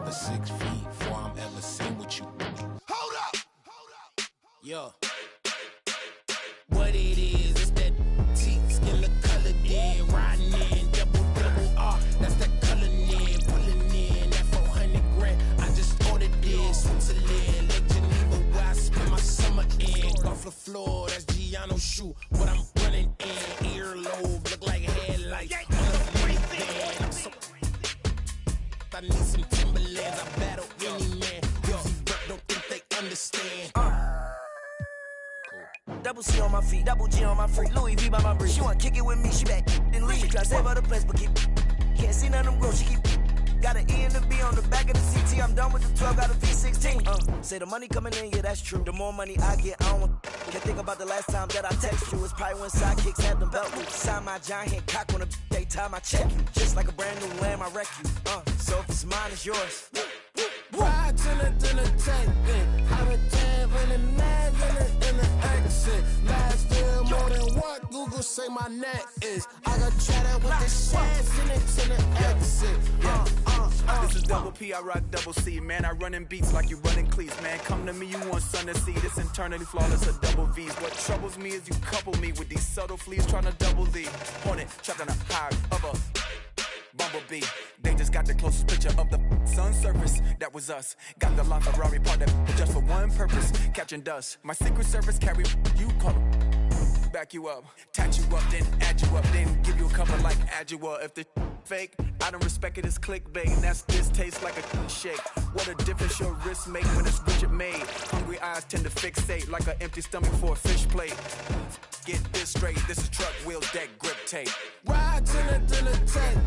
another 6 feet before I'm ever seen with you. Hold up! Yo. What it is, it's that teeth, skin the color then, riding in, double R, that's that color in, pulling in, that 400 grand, I just ordered this, Switzerland, Lake Geneva, where I spend my summer in, off the floor, that's Giano shoe, what I'm running in, earlobe, look like headlights, I'm so, I need some Timberlands, I battle any man, don't think they understand. Double C on my feet, double G on my freak, Louis V by my breeze. She wanna kick it with me, she back and leave. She try to save her the place, but can't see none of them grow. She keep got an E and a B on the back of the CT. I'm done with the 12, got a V16. Say the money coming in, yeah, that's true. The more money I get, I don't want. Can't think about the last time that I text you. It's probably when sidekicks had them belt loops. Sign my giant cock on the day time I check you. Just like a brand new lamb, I wreck you. So if it's mine, it's yours. Ride to the tank, I'm a jam in the mag in the exit. Last year more than what Google say my net is. I got chatted with the shares in it to the exit. This is double P, I rock double C. Man, I run in beats like you running cleats. Man, come to me, you want sun to see. This internally flawless, a double V's. What troubles me is you couple me with these subtle fleas trying to double the hornet, trapped on a high of a bumblebee. They just got the closest picture of the sun's surface. That was us. Got the LaFerrari part that just for one purpose, catching dust. My secret service carry you call them. Back you up, tat you up, then add you up, then give you a cover like Adjua. If the fake, I don't respect it as clickbait. And that's this tastes like a shake. What a difference your wrist make when it's Richard made. Hungry eyes tend to fixate like an empty stomach for a fish plate. Get this straight, this is truck wheels, deck grip tape. Ride to the tank,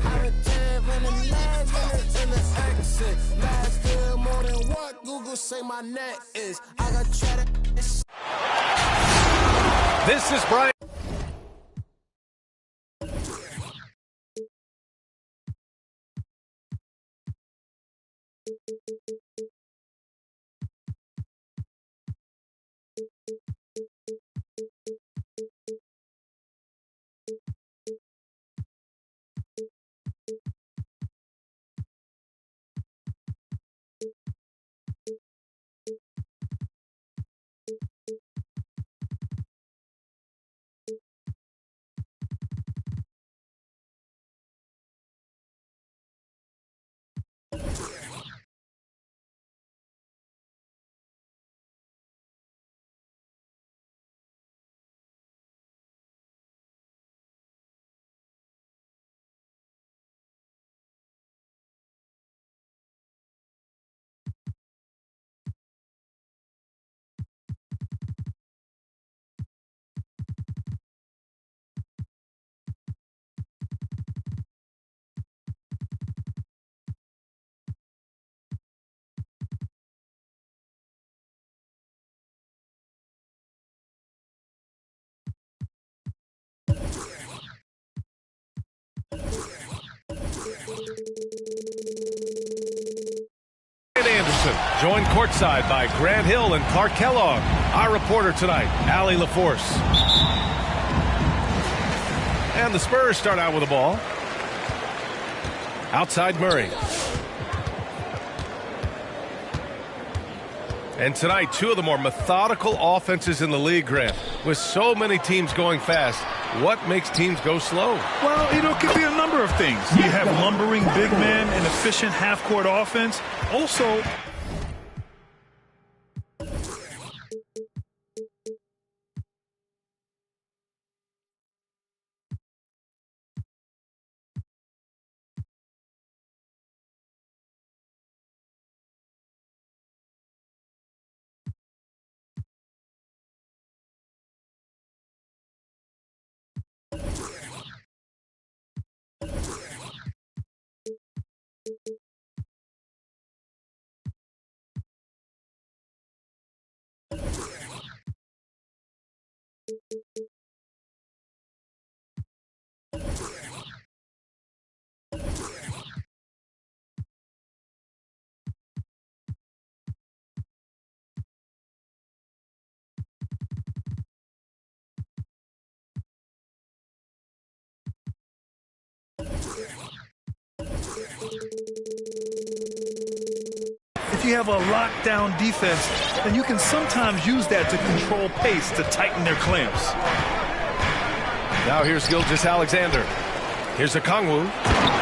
I'm a jam in the mag in the exit. Last year more than what Google say my net is. I got chatted. This is Brian. Anderson, joined courtside by Grant Hill and Clark Kellogg. Our reporter tonight, Allie LaForce. And the Spurs start out with the ball. Outside Murray. And tonight, two of the more methodical offenses in the league, Grant. With so many teams going fast, what makes teams go slow? Well, it could be a number of things. You have lumbering big men and efficient half-court offense. Also, if you have a lockdown defense, then you can sometimes use that to control pace to tighten their clamps. Now here's Gilgeous-Alexander. Here's Okongwu.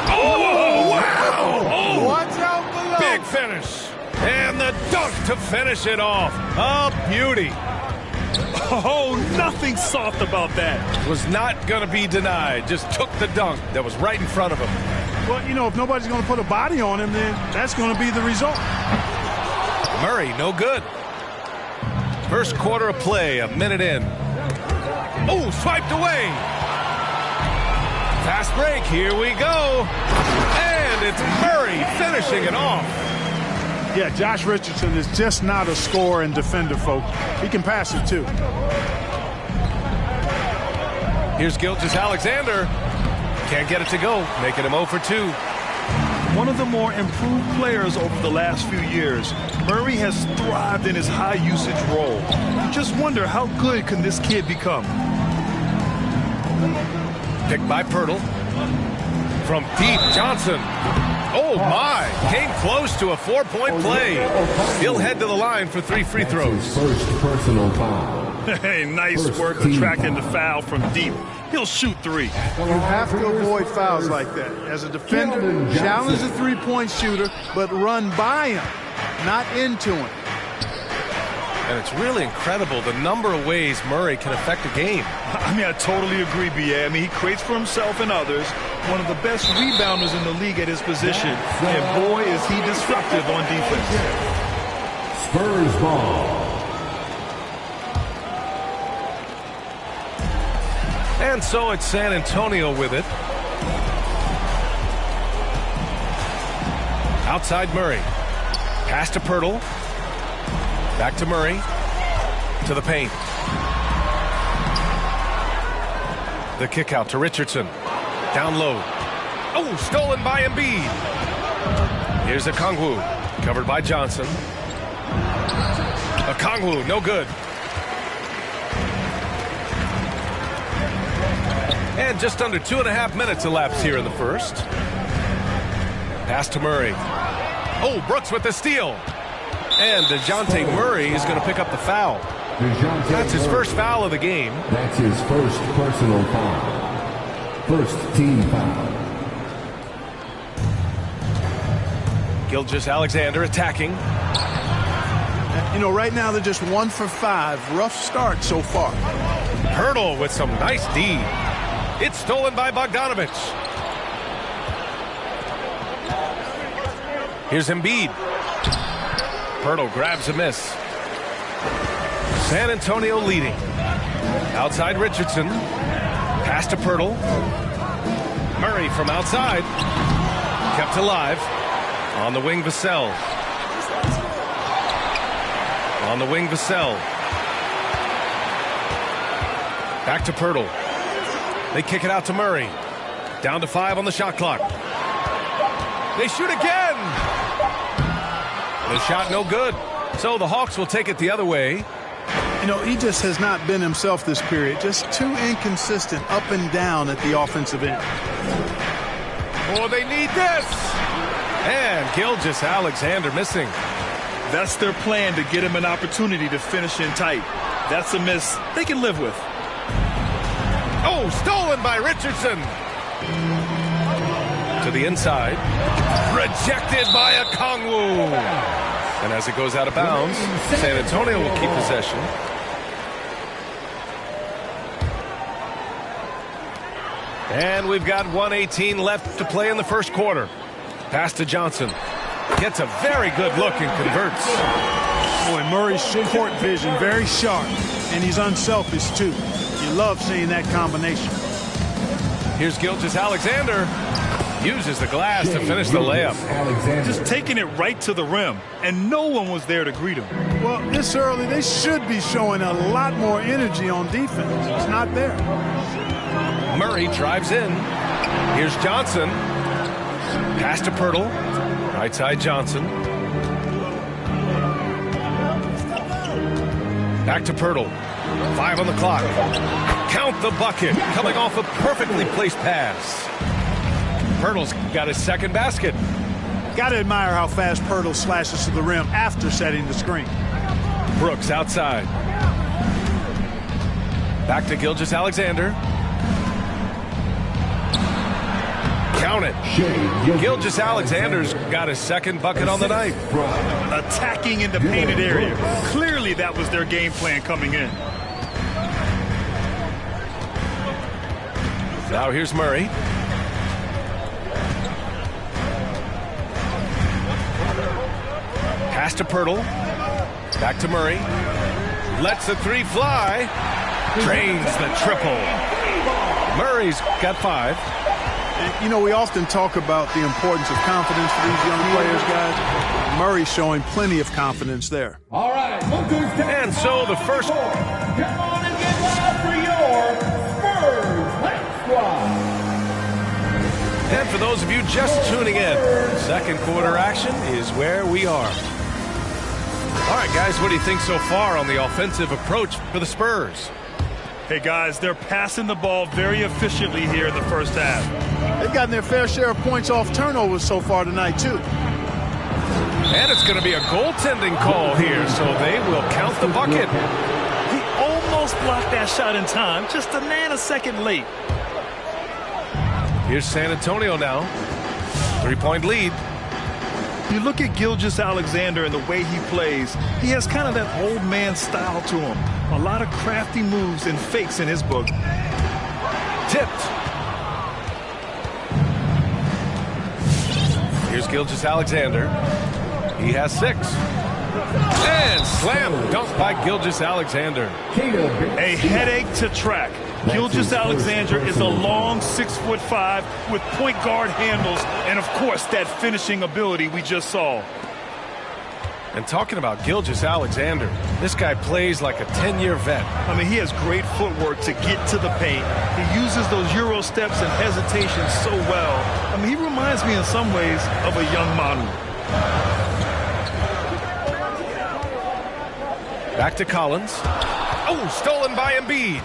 Oh, wow! Oh, watch out below. Big finish. And the dunk to finish it off. A beauty. Oh, nothing soft about that. Was not going to be denied. Just took the dunk that was right in front of him. Well, you know, if nobody's going to put a body on him, then that's going to be the result. Murray, no good. First quarter of play, a minute in. Oh, swiped away. Fast break, here we go. And it's Murray finishing it off. Yeah, Josh Richardson is just not a scorer and defender, folks. He can pass it, too. Here's Gilgeous-Alexander. Can't get it to go, making him 0 for 2. One of the more improved players over the last few years, Murray has thrived in his high-usage role. You just wonder, how good can this kid become? Picked by Poeltl. From deep, Johnson. Oh, my. Came close to a 4-point play. He'll head to the line for 3 free throws. First personal foul. Hey, nice work attracting the foul from deep. He'll shoot 3. You have to avoid fouls like that. As a defender, challenge the three-point shooter, but run by him, not into him. And it's really incredible the number of ways Murray can affect a game. I mean, I totally agree, B.A. I mean, he creates for himself and others. One of the best rebounders in the league at his position. And boy, is he disruptive on defense. Spurs ball. And so it's San Antonio with it. Outside Murray. Pass to Poeltl. Back to Murray. To the paint. The kick out to Richardson. Down low. Oh, stolen by Embiid. Here's Okongwu. Covered by Johnson. Okongwu, no good. And just under 2.5 minutes elapsed here in the first. Pass to Murray. Oh, Brooks with the steal. And DeJounte Murray is going to pick up the foul. That's his first foul of the game. That's his first personal foul. First team foul. Gilgeous-Alexander attacking. You know, right now they're just 1 for 5. Rough start so far. Poeltl with some nice D. It's stolen by Bogdanovic. Here's Embiid. Poeltl grabs a miss. San Antonio leading. Outside Richardson. Pass to Poeltl. Murray from outside. Kept alive. On the wing, Vassell. On the wing, Vassell. Back to Poeltl. They kick it out to Murray. Down to 5 on the shot clock. They shoot again. The shot no good. So the Hawks will take it the other way. You know, he just has not been himself this period. Just too inconsistent up and down at the offensive end. Oh, they need this. And Gilgeous-Alexander missing. That's their plan, to get him an opportunity to finish in tight. That's a miss they can live with. Oh, stolen by Richardson. To the inside. Rejected by Okongwu. And as it goes out of bounds, San Antonio will keep possession. And we've got 1:18 left to play in the first quarter. Pass to Johnson. Gets a very good look and converts. Boy, Murray's court vision very sharp, and he's unselfish too. You love seeing that combination. Here's Gilgeous-Alexander. Uses the glass to finish the layup. Just taking it right to the rim, and no one was there to greet him. Well, this early, they should be showing a lot more energy on defense. It's not there. Murray drives in. Here's Johnson. Pass to Poeltl. Right side Johnson. Back to Poeltl. 5 on the clock. Count the bucket. Coming off a perfectly placed pass. Poeltl's got his second basket. Got to admire how fast Poeltl slashes to the rim after setting the screen. Brooks outside. Back to Gilgeous-Alexander. Count it. Gilgeous-Alexander's got his second bucket on the night. Attacking in the painted area. Clearly that was their game plan coming in. Now here's Murray. Pass to Poeltl. Back to Murray. Lets the three fly. Drains the triple. Murray's got 5. You know, we often talk about the importance of confidence for these young players, guys. Murray's showing plenty of confidence there. All right. And so the first... Come on and get loud for your Spurs Hype Squad. And for those of you just tuning in, second quarter action is where we are. All right, guys, what do you think so far on the offensive approach for the Spurs? Hey, guys, they're passing the ball very efficiently here in the first half. They've gotten their fair share of points off turnovers so far tonight, too. And it's going to be a goaltending call here, so they will count the bucket. He almost blocked that shot in time, just a nanosecond late. Here's San Antonio now. 3-point lead. You look at Gilgeous-Alexander and the way he plays, he has kind of that old man style to him. A lot of crafty moves and fakes in his book. Tipped. Here's Gilgeous-Alexander. He has 6. And slam dunk by Gilgeous-Alexander. A headache to track. Gilgeous-Alexander is a long 6'5" with point guard handles and, of course, that finishing ability we just saw. And talking about Gilgeous-Alexander, this guy plays like a 10-year vet. I mean, he has great footwork to get to the paint. He uses those Euro steps and hesitations so well. I mean, he reminds me in some ways of a young Manu. Back to Collins. Oh, stolen by Embiid.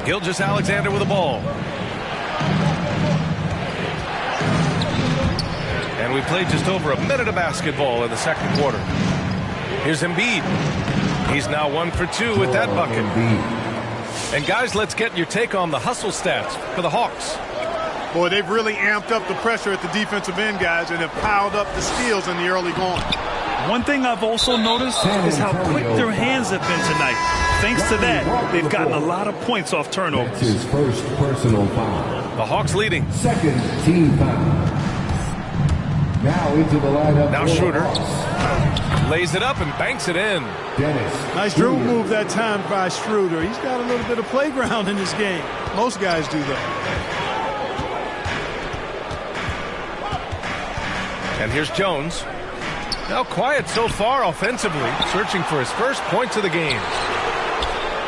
Gilgeous-Alexander with the ball. And we played just over a minute of basketball in the second quarter. Here's Embiid. He's now 1 for 2 with that bucket. And guys, let's get your take on the hustle stats for the Hawks. Boy, they've really amped up the pressure at the defensive end, guys, and have piled up the steals in the early going. One thing I've also noticed is how quick their hands have been tonight. Thanks to that, they've gotten a lot of points off turnovers. That's his first personal foul. The Hawks leading. Second team foul. Now into the lineup. Now Schroeder lays it up and banks it in. Dennis. Nice dribble move that time by Schroeder. He's got a little bit of playground in this game. Most guys do that. And here's Jones. Now quiet so far offensively, searching for his first points of the game.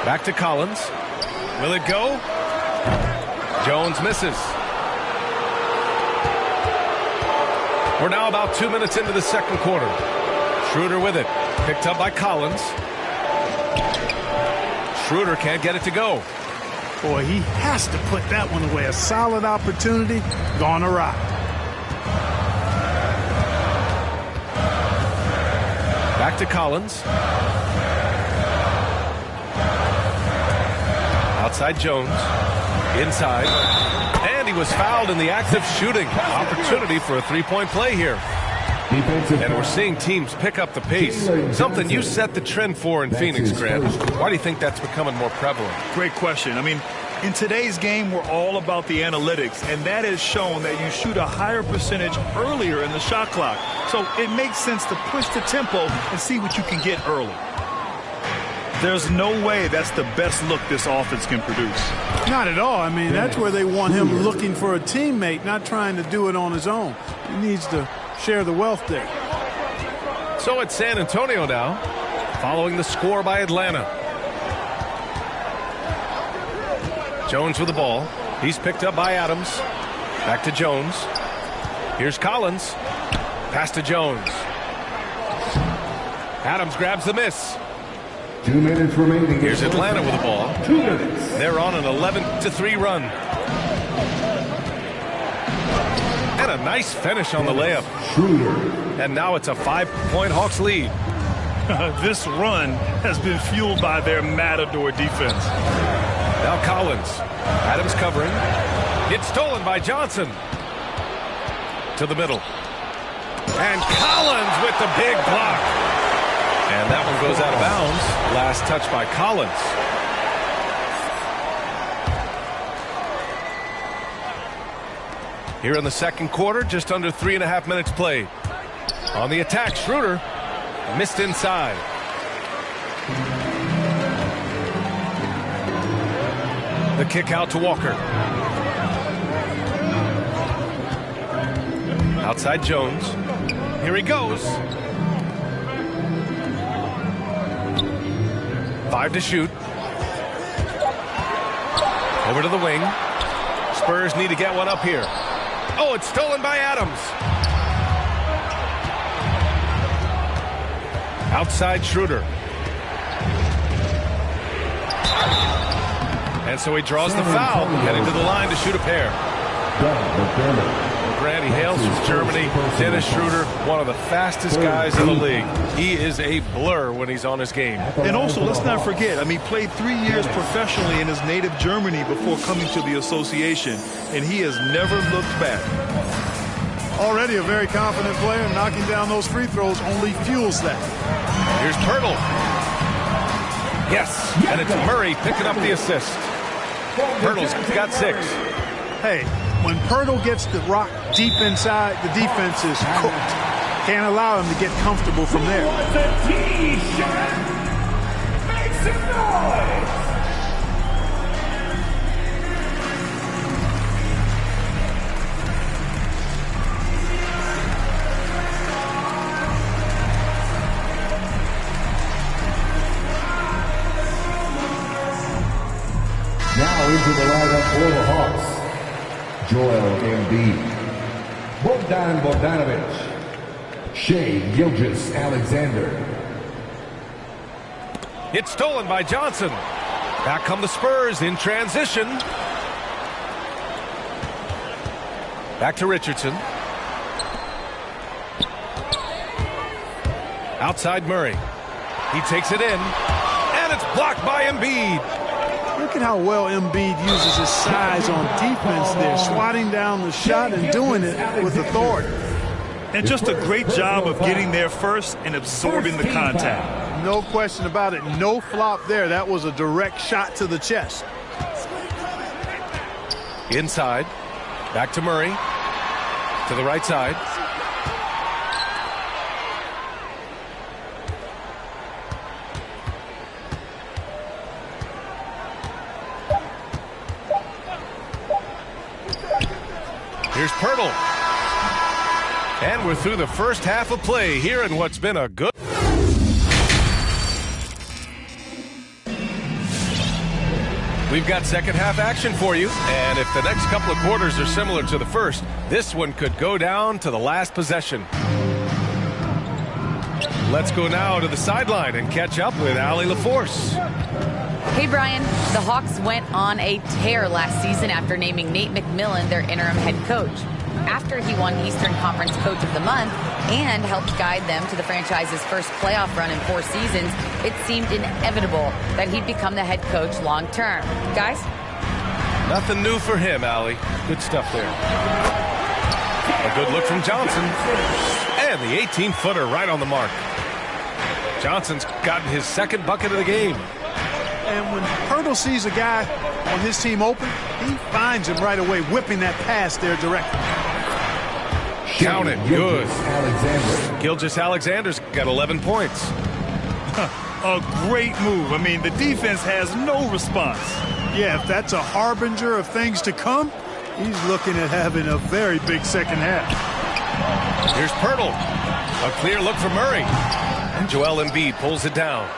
Back to Collins. Will it go? Jones misses. We're now about 2 minutes into the second quarter. Schroeder with it. Picked up by Collins. Schroeder can't get it to go. Boy, he has to put that one away. A solid opportunity gone awry. Back to Collins. Outside Jones. Inside. And he was fouled in the act of shooting. Opportunity for a three-point play here. And we're seeing teams pick up the pace. Something you set the trend for in Phoenix, Grant. Why do you think that's becoming more prevalent? Great question. I mean, in today's game, we're all about the analytics, and that has shown that you shoot a higher percentage earlier in the shot clock. So it makes sense to push the tempo and see what you can get early. There's no way that's the best look this offense can produce. Not at all. I mean, that's where they want him looking for a teammate, not trying to do it on his own. He needs to share the wealth there. So it's San Antonio now, following the score by Atlanta. Jones with the ball. He's picked up by Adams. Back to Jones. Here's Collins. Pass to Jones. Adams grabs the miss. 2 minutes remaining. Here's Atlanta with the ball. 2 minutes. They're on an 11-3 run. And a nice finish on the layup. Schroeder. And now it's a 5-point Hawks lead. This run has been fueled by their Matador defense. Now Collins. Adams covering. It's stolen by Johnson. To the middle. And Collins with the big block. And that one goes out of bounds. Last touch by Collins. Here in the second quarter, just under 3.5 minutes played. On the attack, Schroeder missed inside. The kick out to Walker. Outside Jones. Here he goes. 5 to shoot. Over to the wing. Spurs need to get one up here. Oh, it's stolen by Adams. Outside Schroeder. And so he draws the foul, heading to the line to shoot a pair. Grant, he hails from Germany. Dennis Schroeder, one of the fastest guys in the league. He is a blur when he's on his game. And also, let's not forget, he played 3 years professionally in his native Germany before coming to the association, and he has never looked back. Already a very confident player. Knocking down those free throws only fuels that. Here's Pirtle. Yes, and it's Murray picking up the assist. Pirtle's got 6. Hey, when Pirtle gets the rock deep inside, the defense is cooked. Can't allow him to get comfortable from there. Make some noise! Now into the lineup for the Hawks. Joel Embiid, Bogdan Bogdanovic, Shai Gilgeous-Alexander. It's stolen by Johnson. Back come the Spurs in transition. Back to Richardson. Outside Murray. He takes it in. And it's blocked by Embiid. Look at how well Embiid uses his size on defense there, swatting down the shot and doing it with authority. And just a great job of getting there first and absorbing the contact. No question about it. No flop there. That was a direct shot to the chest. Inside. Back to Murray. To the right side. Here's Pirtle. And we're through the first half of play here in what's been a good... We've got second half action for you. And if the next couple of quarters are similar to the first, this one could go down to the last possession. Let's go now to the sideline and catch up with Allie LaForce. Hey, Brian. The Hawks went on a tear last season after naming Nate McMillan their interim head coach. After he won Eastern Conference Coach of the Month and helped guide them to the franchise's first playoff run in 4 seasons, it seemed inevitable that he'd become the head coach long term. Guys? Nothing new for him, Allie. Good stuff there. A good look from Johnson. And the 18-footer right on the mark. Johnson's gotten his second bucket of the game. And when Pirtle sees a guy on his team open, he finds him right away, whipping that pass there directly. Count it. Good. Gilgeous-Alexander's got 11 points. A great move. I mean, the defense has no response. Yeah, if that's a harbinger of things to come, he's looking at having a very big second half. Here's Pirtle. A clear look for Murray. And Joel Embiid pulls it down.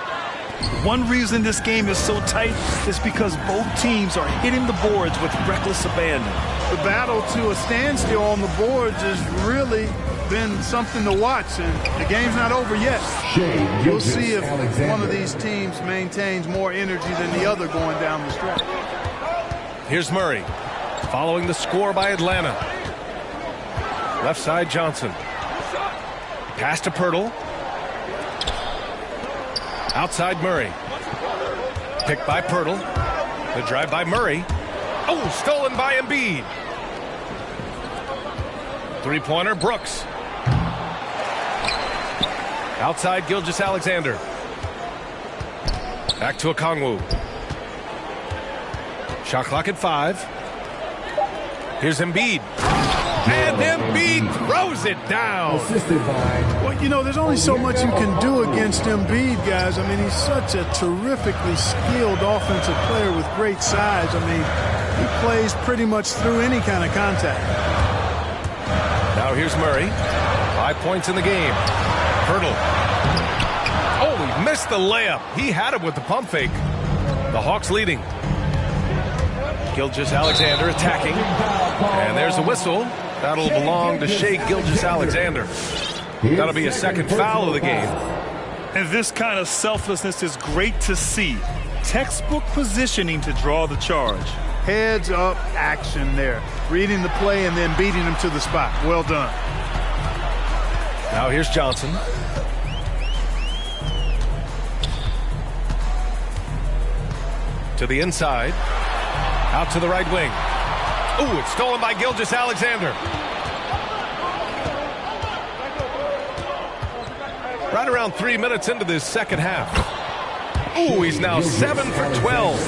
One reason this game is so tight is because both teams are hitting the boards with reckless abandon. The battle to a standstill on the boards has really been something to watch, and the game's not over yet. We'll see if one of these teams maintains more energy than the other going down the stretch. Here's Murray, following the score by Atlanta. Left side, Johnson. Pass to Pirtle. Outside, Murray. Picked by Pirtle. The drive by Murray. Oh, stolen by Embiid. Three-pointer, Brooks. Outside, Gilgeous-Alexander. Back to Okongwu. Shot clock at 5. Here's Embiid. And Embiid throws it down. Well, you know, there's only so much you can do against Embiid, guys. I mean, he's such a terrifically skilled offensive player with great size. I mean, he plays pretty much through any kind of contact. Now here's Murray. 5 points in the game. Pirtle. Oh, he missed the layup. He had it with the pump fake. The Hawks leading. Gilgeous-Alexander attacking. And there's a whistle. That'll belong to Shai Gilgeous-Alexander. That'll be a second foul of the game. And this kind of selflessness is great to see. Textbook positioning to draw the charge. Heads up action there. Reading the play and then beating him to the spot. Well done. Now here's Johnson. To the inside. Out to the right wing. Ooh, it's stolen by Gilgeous-Alexander. Right around 3 minutes into this second half. Ooh, he's now 7 for 12.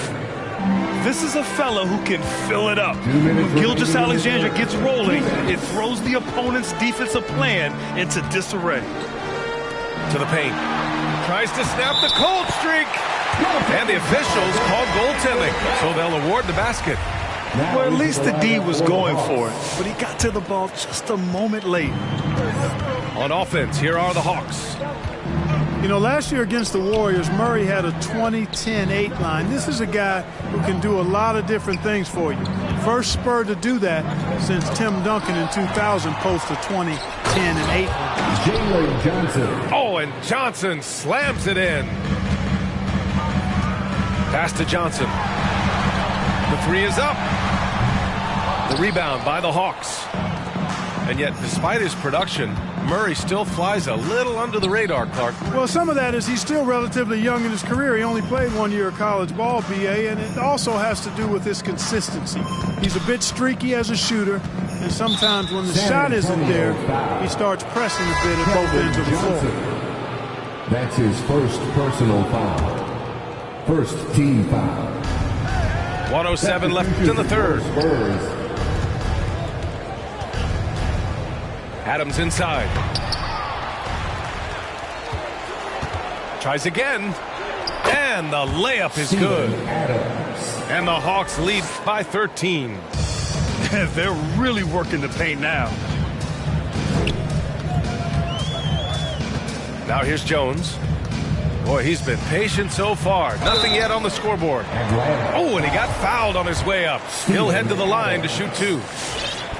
This is a fellow who can fill it up. When Gilgeous-Alexander gets rolling, it throws the opponent's defensive plan into disarray. To the paint. Tries to snap the cold streak. And the officials call goaltending, so they'll award the basket. Well, at least the D was going for it, but he got to the ball just a moment late. On offense, here are the Hawks. You know, last year against the Warriors, Murray had a 20-10-8 line. This is a guy who can do a lot of different things for you. First Spur to do that since Tim Duncan in 2000 posted a 20-10-8 line. Jalen Johnson. Oh, and Johnson slams it in. Pass to Johnson. The three is up. The rebound by the Hawks. And yet, despite his production, Murray still flies a little under the radar, Clark. Well, some of that is he's still relatively young in his career. He only played 1 year of college ball, BA, and it also has to do with his consistency. He's a bit streaky as a shooter, and sometimes when the shot isn't there, he starts pressing a bit at both ends of the floor. That's his first personal foul. First team foul. 1:07 left in the third. Adams inside. Tries again. And the layup is good. And the Hawks lead by 13. They're really working the paint now. Now here's Jones. Boy, he's been patient so far. Nothing yet on the scoreboard. Oh, and he got fouled on his way up. He'll head to the line to shoot 2.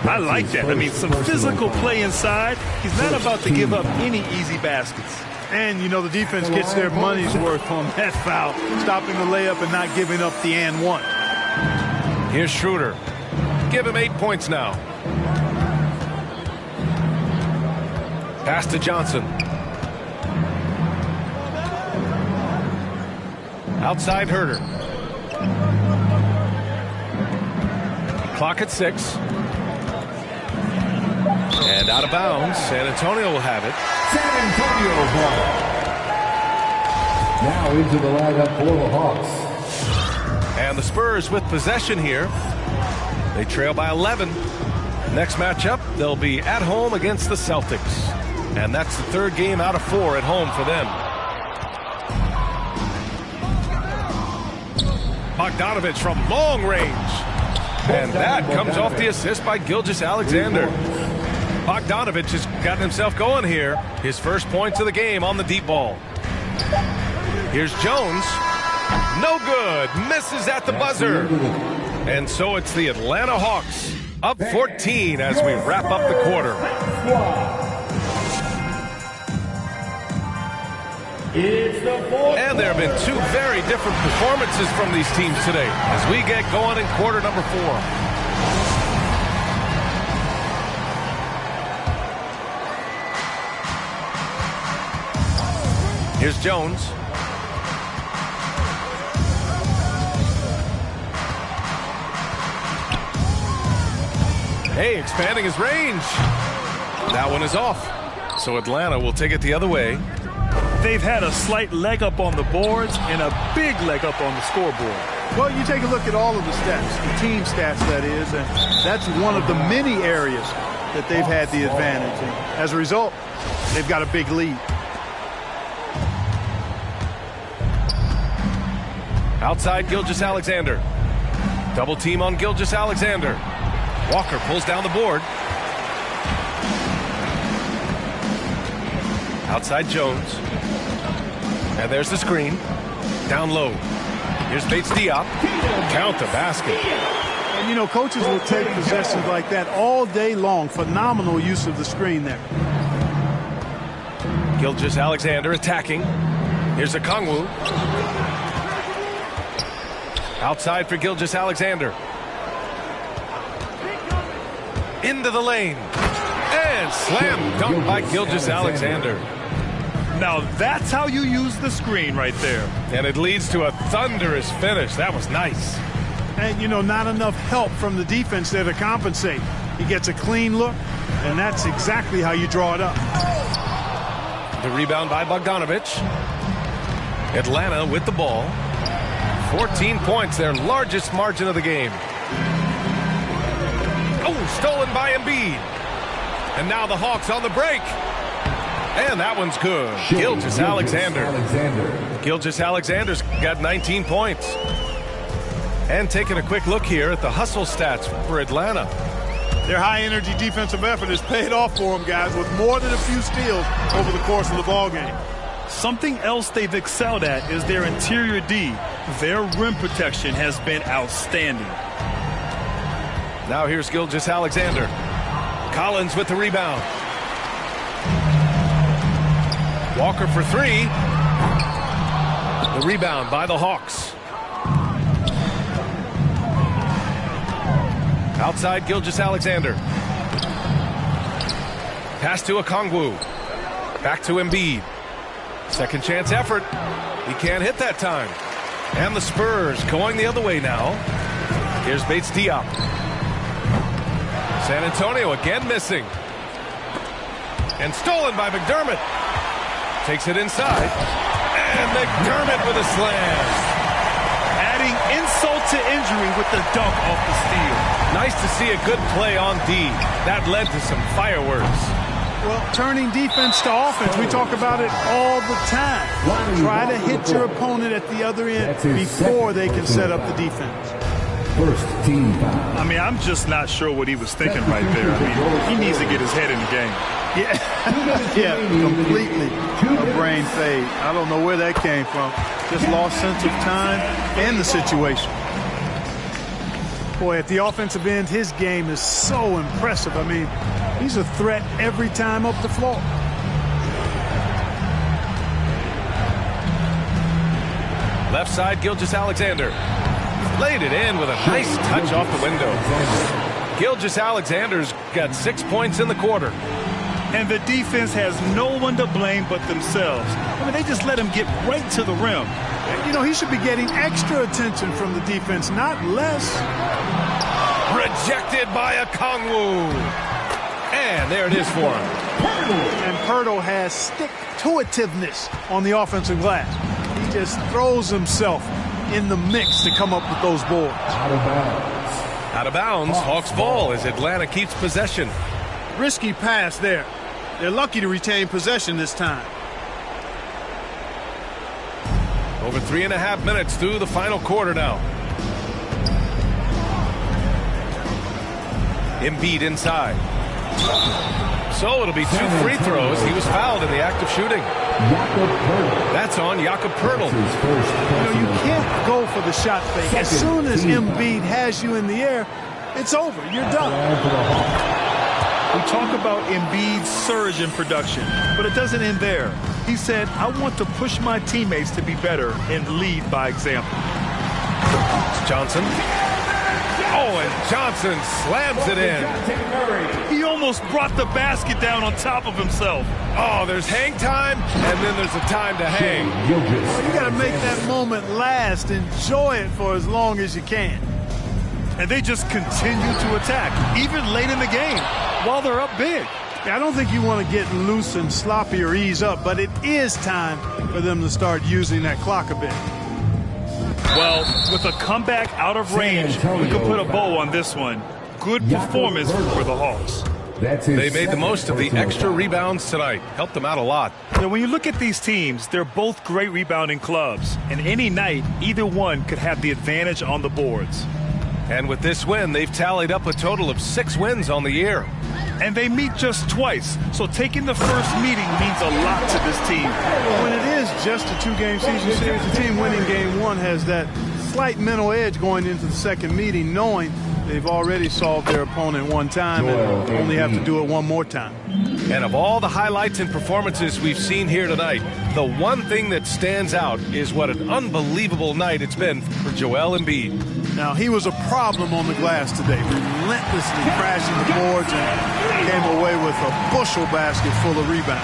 I like that. I mean, some physical play inside. He's not about to give up any easy baskets. And, you know, the defense gets their money's worth on that foul, stopping the layup and not giving up the and one. Here's Schroeder. Give him 8 points now. Pass to Johnson. Outside Herter. Clock at 6. And out of bounds. San Antonio will have it. San Antonio ball. Now into the lineup for the Hawks. And the Spurs with possession here. They trail by 11. Next matchup, they'll be at home against the Celtics. And that's the third game out of 4 at home for them. Bogdanovich from long range. And that comes off the assist by Gilgeous-Alexander. Bogdanovich has gotten himself going here. His first points of the game on the deep ball. Here's Jones. No good. Misses at the buzzer. And so it's the Atlanta Hawks up 14 as we wrap up the quarter. And there have been 2 very different performances from these teams today as we get going in quarter number 4. Here's Jones. Hey, expanding his range. That one is off. So Atlanta will take it the other way. They've had a slight leg up on the boards and a big leg up on the scoreboard. Well, you take a look at all of the stats, the team stats, that is, and that's one of the many areas that they've had the advantage. And as a result, they've got a big lead. Outside Gilgeous-Alexander. Double team on Gilgeous-Alexander. Walker pulls down the board. Outside Jones. And there's the screen. Down low. Here's Bates Diop. Count the basket. And, you know, coaches will take possessions like that all day long. Phenomenal use of the screen there. Gilgeous-Alexander attacking. Here's Okongwu. Outside for Gilgeous-Alexander. Into the lane. And slam dunk by Gilgeous-Alexander. Now that's how you use the screen right there. And it leads to a thunderous finish. That was nice. And, you know, not enough help from the defense there to compensate. He gets a clean look, and that's exactly how you draw it up. The rebound by Bogdanovich. Atlanta with the ball. 14 points, their largest margin of the game. Oh, stolen by Embiid. And now the Hawks on the break. And that one's good. Gilgeous-Alexander. Gilgeous-Alexander's got 19 points. And taking a quick look here at the hustle stats for Atlanta. Their high-energy defensive effort has paid off for them, guys, with more than a few steals over the course of the ballgame. Something else they've excelled at is their interior D. Their rim protection has been outstanding. Now here's Gilgeous-Alexander. Collins with the rebound. Walker for three. The rebound by the Hawks. Outside Gilgeous-Alexander. Pass to Okongwu. Back to Embiid. Second chance effort. He can't hit that time. And the Spurs going the other way now. Here's Bates Diop. San Antonio again missing. And stolen by McDermott. Takes it inside. And McDermott with a slam. Adding insult to injury with the dunk off the steal. Nice to see a good play on D. That led to some fireworks. Well, turning defense to offense, we talk about it all the time. Try to hit your opponent at the other end before they can set up the defense. First team foul. I mean, I'm just not sure what he was thinking right there. I mean, he needs to get his head in the game. Yeah, completely a brain fade. I don't know where that came from. Just lost sense of time and the situation. Boy, at the offensive end, his game is so impressive. I mean, he's a threat every time up the floor. Left side, Gilgeous-Alexander. Laid it in with a nice touch off the window. Gilgeous-Alexander's got 6 points in the quarter. And the defense has no one to blame but themselves. I mean, they just let him get right to the rim. You know, he should be getting extra attention from the defense, not less. Rejected by Okongwu. And there it is for him. And Poeltl has stick-to-itiveness on the offensive glass. He just throws himself in the mix to come up with those boards. Out of bounds. Out of bounds. Hawks ball as Atlanta keeps possession. Risky pass there. They're lucky to retain possession this time. Over 3.5 minutes through the final quarter now. Embiid inside. So it'll be 2 free throws. He was fouled in the act of shooting. That's on Jakob Poeltl. You know, you can't go for the shot fake. As soon as Embiid has you in the air, it's over. You're done. We talk about Embiid's surge in production, but it doesn't end there. He said, I want to push my teammates to be better and lead by example. Johnson. Oh, and Johnson slams it in. He almost brought the basket down on top of himself. Oh, there's hang time, and then there's a time to hang. Well, you got to make that moment last. Enjoy it for as long as you can. And they just continue to attack, even late in the game, while they're up big. Yeah, I don't think you want to get loose and sloppy or ease up, but it is time for them to start using that clock a bit. Well, with a comeback out of range, we can put a bow on this one. Good performance for the Hawks. They made the most of the extra rebounds tonight. Helped them out a lot. Now, when you look at these teams, they're both great rebounding clubs. And any night, either one could have the advantage on the boards. And with this win, they've tallied up a total of 6 wins on the year. And they meet just twice, so taking the first meeting means a lot to this team. When it is just a 2-game season series, the team winning game 1 has that slight mental edge going into the second meeting, knowing they've already solved their opponent one time and only have to do it one more time. And of all the highlights and performances we've seen here tonight, the one thing that stands out is what an unbelievable night it's been for Joel Embiid. Now, he was a problem on the glass today, relentlessly crashing the boards and came away with a bushel basket full of rebounds.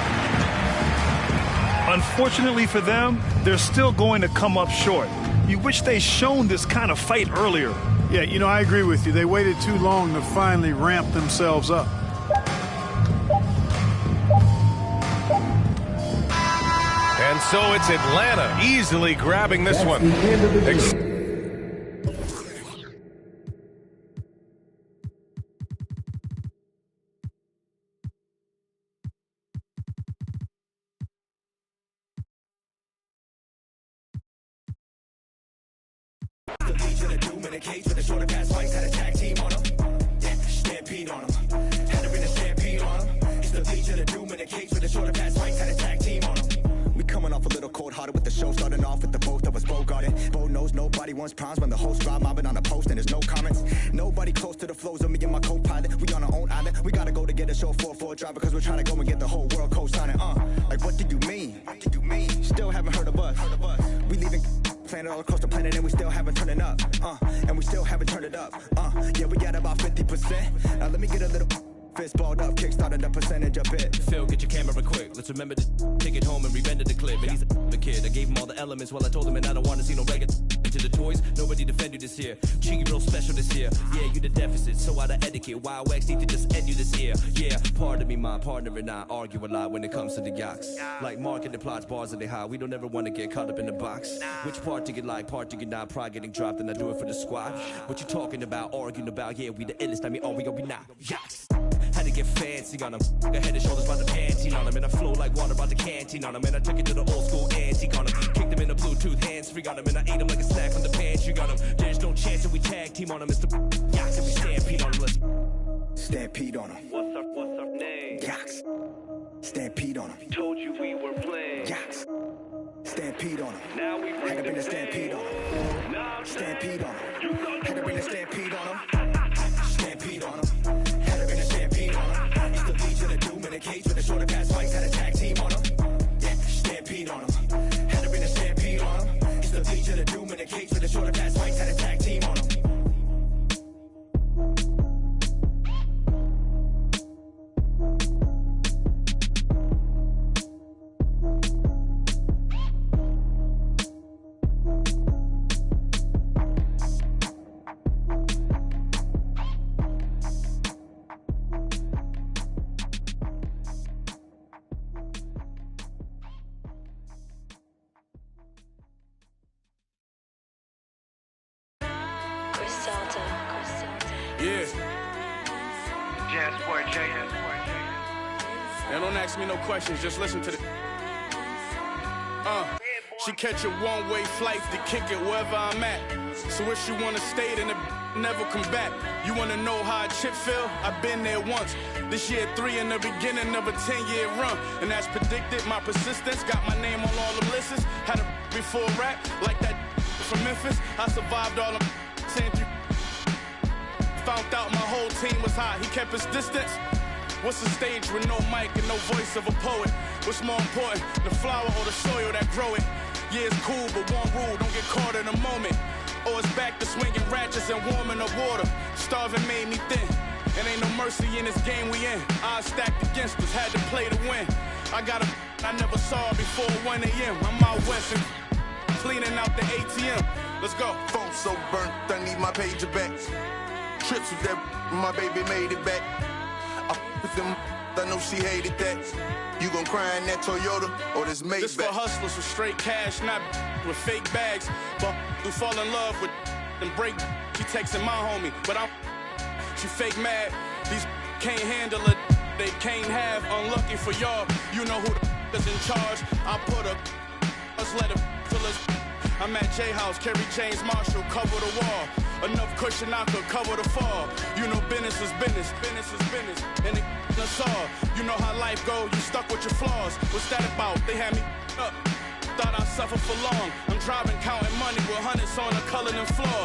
Unfortunately for them, they're still going to come up short. You wish they'd shown this kind of fight earlier. Yeah, you know, I agree with you. They waited too long to finally ramp themselves up. And so it's Atlanta easily grabbing this one. Primes when the host drive mobbing on a post and there's no comments. Nobody close to the flows of me and my co-pilot. We on our own island. We gotta go to get a show 4-4 driver because we're trying to go and get the whole world co-signing. Like what do you mean? What do you mean? Still haven't heard of us. We leaving planet all across the planet and we still haven't turned it up. And we still haven't turned it up. Yeah, we got about 50%. Now let me get a little fist balled up, kickstarted the percentage a bit. Phil, get your camera quick. Let's remember to take it home and re-render the clip. And he's a kid. I gave him all the elements while I told him and I don't want to see no regular to the toys. Nobody defend you this year. Cheeky real special this year. Yeah, you the deficit, so out of etiquette. Wild wax need to just end you this year. Yeah, pardon me, my partner and I argue a lot when it comes to the yaks. Like marketing plots, bars are they high. We don't ever want to get caught up in the box. Which part do you like, part do you not? Pride getting dropped and I do it for the squad. What you talking about, arguing about? Yeah, we the illest. I mean, are we not? Yaks. Had to get fancy on them. Got head and shoulders by the panty on them. And I flow like water by the canteen on them. And I took it to the old school antique on them. Kicked them in the Bluetooth hands free on them. And I ate them like a snack from the pantry on them. There's no chance that we tag team on them. It's the yaks and we stampede on them. Let's stampede on them. What's our name? Yaks. Stampede on them. Told you we were playing. Yaks. Stampede on them. Now we had to bring the stampede on them. Stampede on them. Had to bring the stampede on them. Stampede on them. Had to bring the stampede on them. Used to lead to the doom in the cage with the shorter pass fights. Had a tag team on them. Yeah, stampede on them. Had to bring the stampede on them. Used to lead to the doom in the cage with the shorter pass fights. Had a tag team on them. Now don't ask me no questions, just listen to the. She catch a one-way flight to kick it wherever I'm at. So if she wanna stay, then it never come back. You wanna know how a chip feel? I've been there once. This year 3 in the beginning of a 10-year run. And as predicted, my persistence got my name on all the lists. Had a before rap, like that from Memphis. I survived all them 10. Found out my whole team was hot. He kept his distance. What's a stage with no mic and no voice of a poet? What's more important, the flower or the soil that grow it? Yeah, it's cool, but one rule, don't get caught in a moment. Or it's back to swinging ratchets and warming the water. Starving made me thin. And ain't no mercy in this game we in. Odds stacked against us, had to play to win. I got a I never saw before 1 a.m. I'm out west and cleaning out the ATM. Let's go. Phone so burnt, I need my pager back. Trips with that, my baby made it back. I with them, I know she hated that. You gon' cry in that Toyota or this Maybach? This for hustlers with straight cash, not with fake bags. But who fall in love with and break. She texting my homie, but she fake mad. These can't handle it. They can't have. Unlucky for y'all. You know who the is in charge. I put a let's let it fill us. I'm at J House, Kerry James Marshall, cover the wall. Enough cushion I could cover the fall. You know business is business, business is business, and it's all. You know how life go, you stuck with your flaws. What's that about? They had me up. Thought I'd suffer for long. I'm driving, counting money with hundreds on the coloring floor.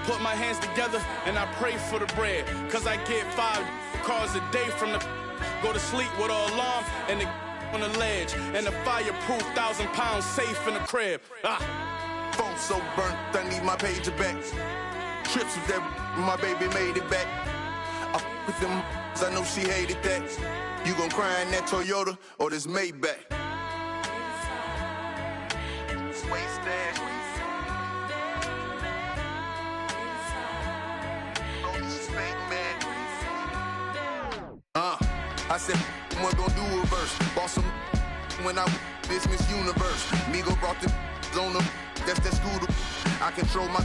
Put my hands together and I pray for the bread. Cause I get 5 cars a day from the go to sleep with an alarm and the on the ledge and the fireproof 1,000-pound safe in the crib. Phone so burnt, I need my pager back. Trips with that, my baby made it back. I with them, I know she hated that. You gon' cry in that Toyota or this Maybach? I said, what gon' do a verse? Bought some when I this Miss Universe. Migo brought the on the that's that scooter. I control my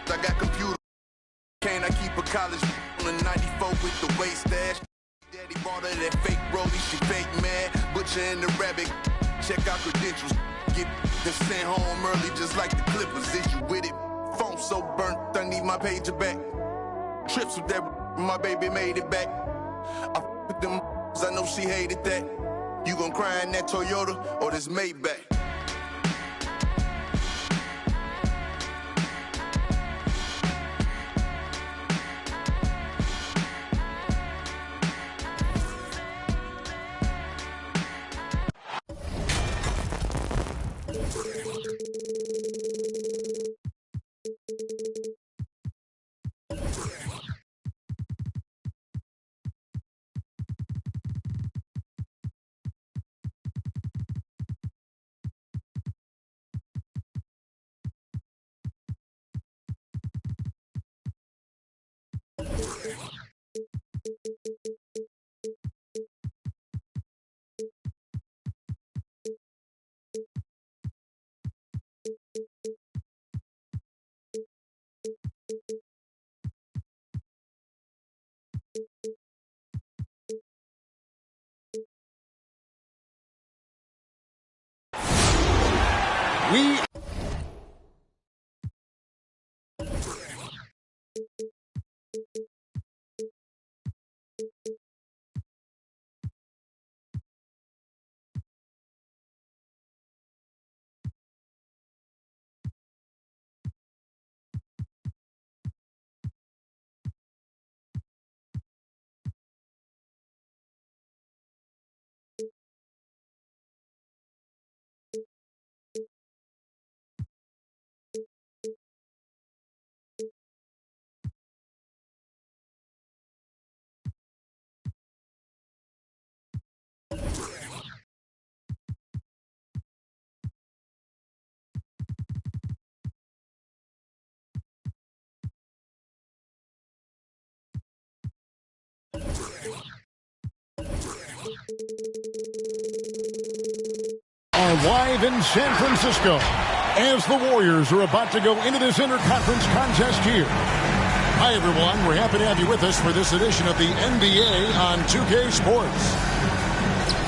I got computer. Can't I keep a college on the 94 with the waist stash? Daddy bought her that fake rollie, she fake mad. Butcher in the rabbit, check out credentials. Get the sent home early just like the Clippers. Is you with it? Phone so burnt, I need my pager back. Trips with that, my baby made it back. I with them, I know she hated that. You gon' cry in that Toyota or this Maybach? Are live in San Francisco as the Warriors are about to go into this interconference contest here. Hi, everyone. We're happy to have you with us for this edition of the NBA on 2K Sports.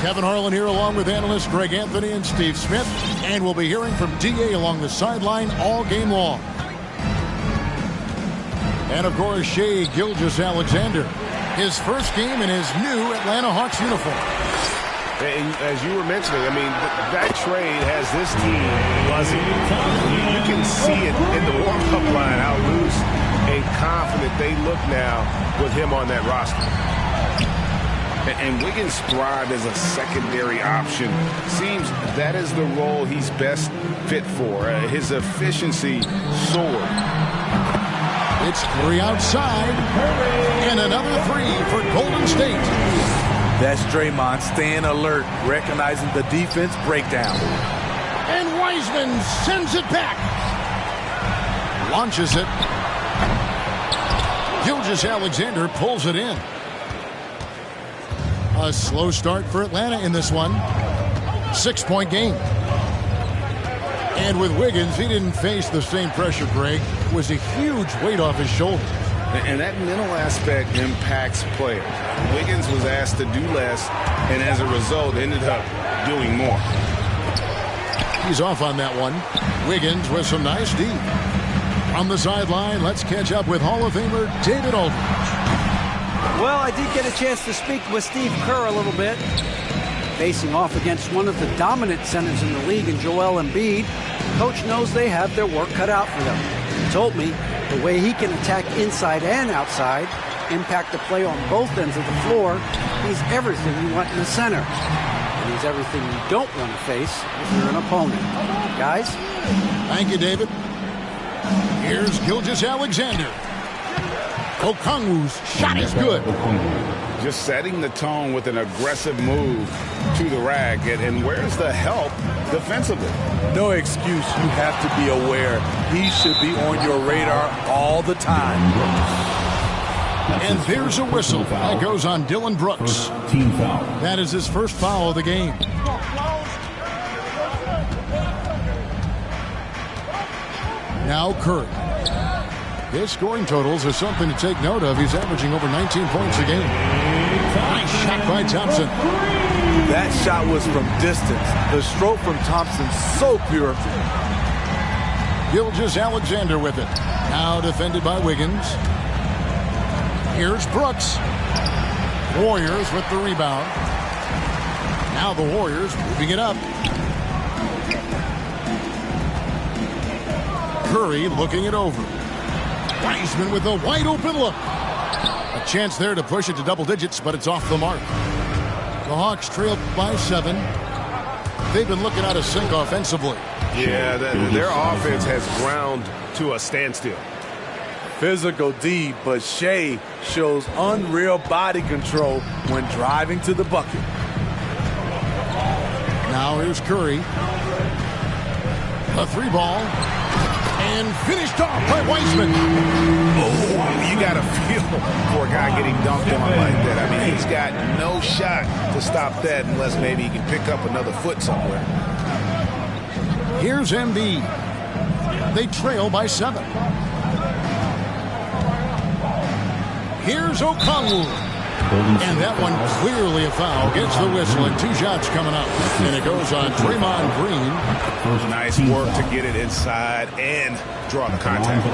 Kevin Harlan here along with analysts Greg Anthony and Steve Smith, and we'll be hearing from D.A. along the sideline all game long. And, of course, Shai Gilgeous-Alexander, his first game in his new Atlanta Hawks uniform. And as you were mentioning, I mean, that trade has this team buzzing. You can see it in the warm-up line, how loose and confident they look now with him on that roster. And Wiggins thrived as a secondary option. Seems that is the role he's best fit for. His efficiency soared. It's Curry outside, and another three for Golden State. That's Draymond staying alert, recognizing the defense breakdown. And Wiseman sends it back. Launches it. Gilgeous-Alexander pulls it in. A slow start for Atlanta in this one. 6-point game. And with Wiggins, he didn't face the same pressure, Greg. It was a huge weight off his shoulders. And that mental aspect impacts players. Wiggins was asked to do less, and as a result, ended up doing more. He's off on that one. Wiggins with some nice D. On the sideline, let's catch up with Hall of Famer David Aldridge. Well, I did get a chance to speak with Steve Kerr a little bit. Facing off against one of the dominant centers in the league in Joel Embiid, coach knows they have their work cut out for them. He told me the way he can attack inside and outside, impact the play on both ends of the floor, he's everything you want in the center. And he's everything you don't want to face if you're an opponent. Guys? Thank you, David. Here's Gilgeous-Alexander. Okongwu's shot is good. Just setting the tone with an aggressive move to the rack. And where's the help defensively? No excuse. You have to be aware. He should be on your radar all the time. And there's a whistle that goes on Dillon Brooks. Team foul. That is his first foul of the game. Now Curry. His scoring totals are something to take note of. He's averaging over 19 points a game. Nice shot by Thompson. That shot was from distance. The stroke from Thompson so pure. Gilgeous-Alexander with it. Now defended by Wiggins. Here's Brooks. Warriors with the rebound. Now the Warriors moving it up. Curry looking it over. Wiseman with a wide open look. A chance there to push it to double digits, but it's off the mark. The Hawks trailed by 7. They've been looking out of sync offensively. Yeah, their offense has ground to a standstill. Physical D, but Shea shows unreal body control when driving to the bucket. Now here's Curry. A 3-ball. And finished off by Wiseman. Oh, you got to feel for a guy getting dunked on like that. I mean, he's got no shot to stop that unless maybe he can pick up another foot somewhere. Here's Embiid. They trail by 7. Here's Okongwu. And that one clearly a foul. Gets the whistle and 2 shots coming up. And it goes on Draymond Green. Nice work to get it inside and draw the contact.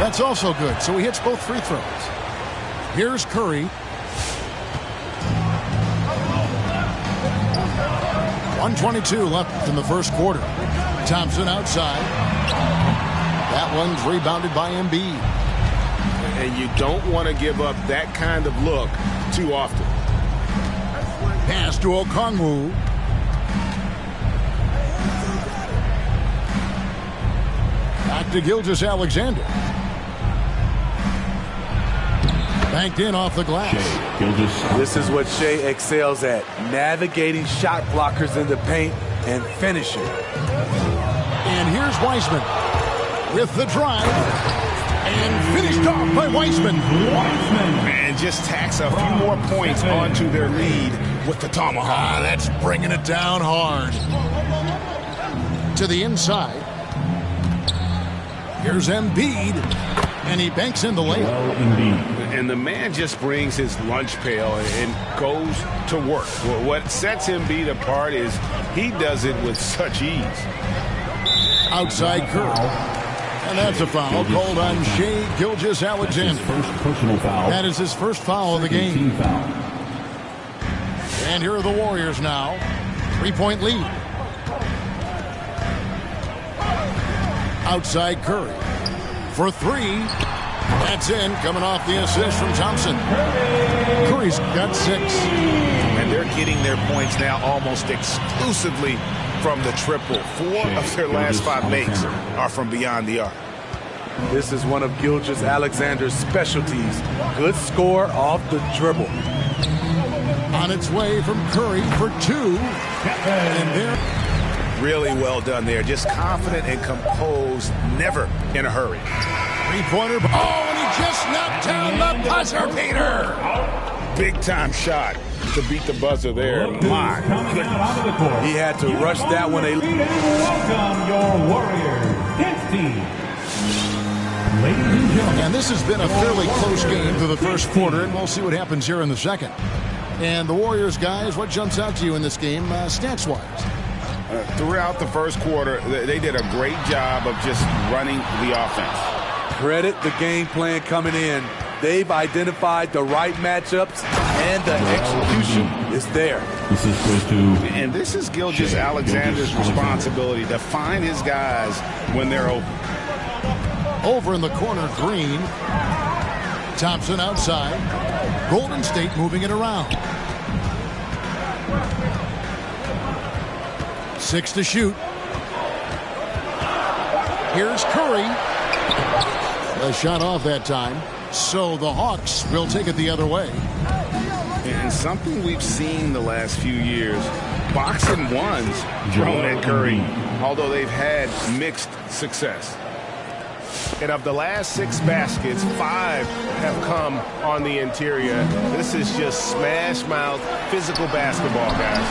That's also good. So he hits both free throws. Here's Curry. 1:22 left in the first quarter. Thompson outside. That one's rebounded by Embiid. And you don't want to give up that kind of look too often. Pass to Okongwu. Back to Gilgeous-Alexander. Banked in off the glass. This is what Shea excels at, navigating shot blockers in the paint and finishing. And here's Wiseman with the drive. And finished off by Wiseman. And just tacks a few more points onto their lead with the tomahawk. That's bringing it down hard. To the inside. Here's Embiid. And he banks in the layup. And the man just brings his lunch pail and goes to work. What sets Embiid apart is he does it with such ease. Outside Curry. And that's a foul called on Shea Gilgeous-Alexander. First personal foul. That is his first foul of the game. And here are the Warriors now. 3-point lead. Outside Curry. For 3. That's in, coming off the assist from Thompson. Curry's got 6. And they're getting their points now almost exclusively from the triple. 4 of their last 5 makes are from beyond the arc. This is one of Gilgeous-Alexander's specialties. Good score off the dribble. On its way from Curry for 2. And there. Really well done there. Just confident and composed, never in a hurry. Three-pointer. Oh, and he just knocked down the buzzer beater. Big time shot to beat the buzzer there. My goodness. He had to rush that one. Welcome your Warriors dance team. And this has been a fairly close game through the first quarter, and we'll see what happens here in the second. And the Warriors, guys, what jumps out to you in this game, stats-wise? Throughout the first quarter, they did a great job of just running the offense. Credit the game plan coming in. They've identified the right matchups, and the execution is there. And this is Gilgeous-Alexander's responsibility to find his guys when they're open. Over in the corner, Green. Thompson outside. Golden State moving it around. 6 to shoot. Here's Curry. A shot off that time. So the Hawks will take it the other way. And something we've seen the last few years, box and ones thrown at Curry, although they've had mixed success. And of the last 6 baskets, 5 have come on the interior. This is just smash mouth physical basketball, guys.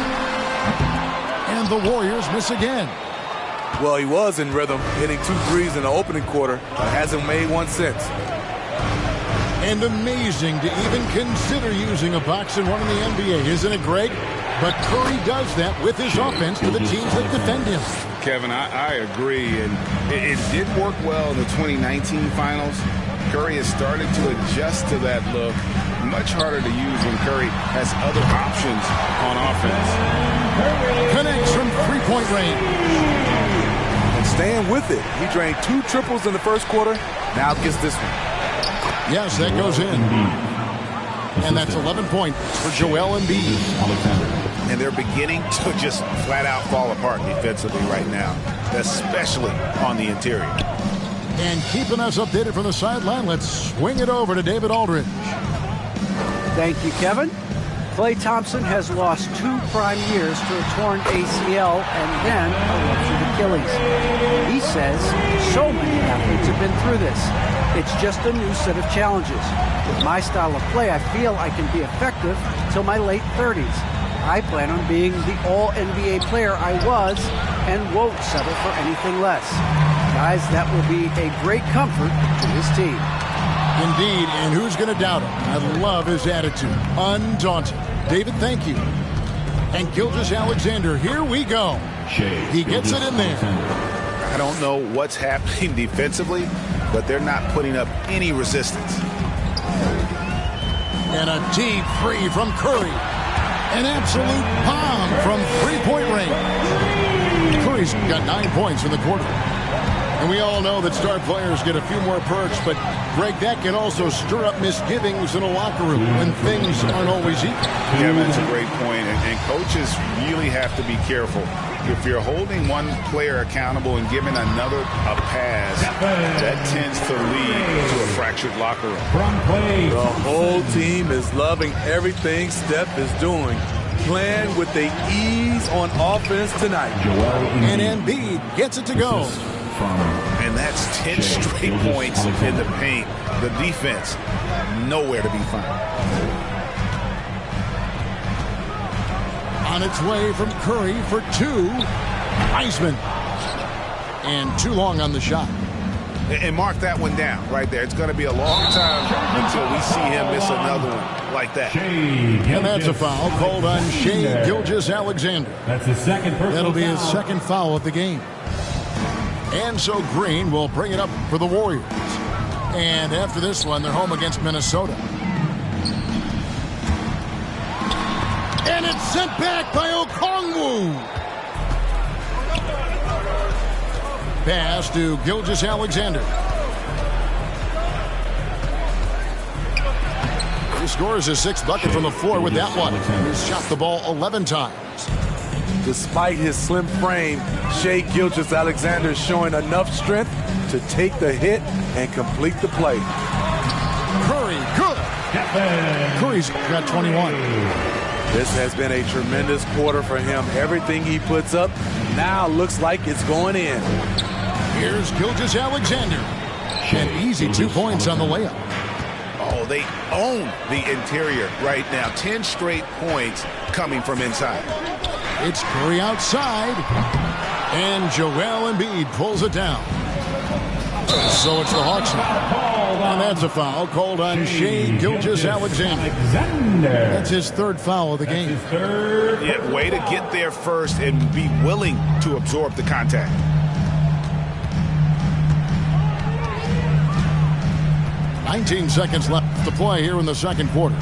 And the Warriors miss again. Well, he was in rhythm, hitting 2 threes in the opening quarter, but hasn't made one since. And amazing to even consider using a box and one in the NBA, isn't it, Greg? But Curry does that with his offense to the teams that defend him. Kevin, I agree, and it did work well in the 2019 finals. Curry has started to adjust to that look. Much harder to use when Curry has other options on offense. Connects from three-point range. And staying with it. He drained 2 triples in the first quarter. Now gets this one. Yes, that goes in. And that's 11 points for Joel Embiid. And they're beginning to just flat out fall apart defensively right now, especially on the interior. And keeping us updated from the sideline, let's swing it over to David Aldridge. Thank you, Kevin. Klay Thompson has lost 2 prime years to a torn ACL and then a ruptured Achilles. He says so many athletes have been through this. It's just a new set of challenges. With my style of play, I feel I can be effective till my late 30s. I plan on being the all-NBA player I was and won't settle for anything less. Guys, that will be a great comfort to his team. Indeed, and who's going to doubt him? I love his attitude. Undaunted. David, thank you. And Gilgeous-Alexander, here we go. He gets it in there. I don't know what's happening defensively, but they're not putting up any resistance. And a deep three from Curry. An absolute bomb from three-point range. Curry's got 9 points in the quarter. And we all know that star players get a few more perks, but, Greg, that can also stir up misgivings in a locker room when things aren't always equal. Yeah, that's a great point, and coaches really have to be careful. If you're holding one player accountable and giving another a pass, that tends to lead to a fractured locker room. The whole team is loving everything Steph is doing. Playing with the ease on offense tonight. And Embiid gets it to go. And that's 10 straight points in the paint. The defense, nowhere to be found. On its way from Curry for 2. Wiseman. And too long on the shot. And mark that one down right there. It's going to be a long time until we see him miss another one like that. And that's a foul called on Shai Gilgeous-Alexander. That's his second personal That'll be his foul. second foul of the game. And so Green will bring it up for the Warriors. And after this one, they're home against Minnesota. And it's sent back by Okongwu. Pass to Gilgeous-Alexander. He scores his 6th bucket from the floor with that one. He's shot the ball 11 times. Despite his slim frame, Shai Gilgeous-Alexander is showing enough strength to take the hit and complete the play. Curry, good. Curry's got 21. This has been a tremendous quarter for him. Everything he puts up now looks like it's going in. Here's Gilgeous-Alexander. An easy 2 points on the layup. Oh, they own the interior right now. 10 straight points coming from inside. It's Curry outside. And Joel Embiid pulls it down. So it's the Hawks now. And that's a foul called on Shai Gilgeous-Alexander. That's his 3rd foul of the game. Yeah, way to get there first and be willing to absorb the contact. "19 seconds left to play here in the 2nd quarter.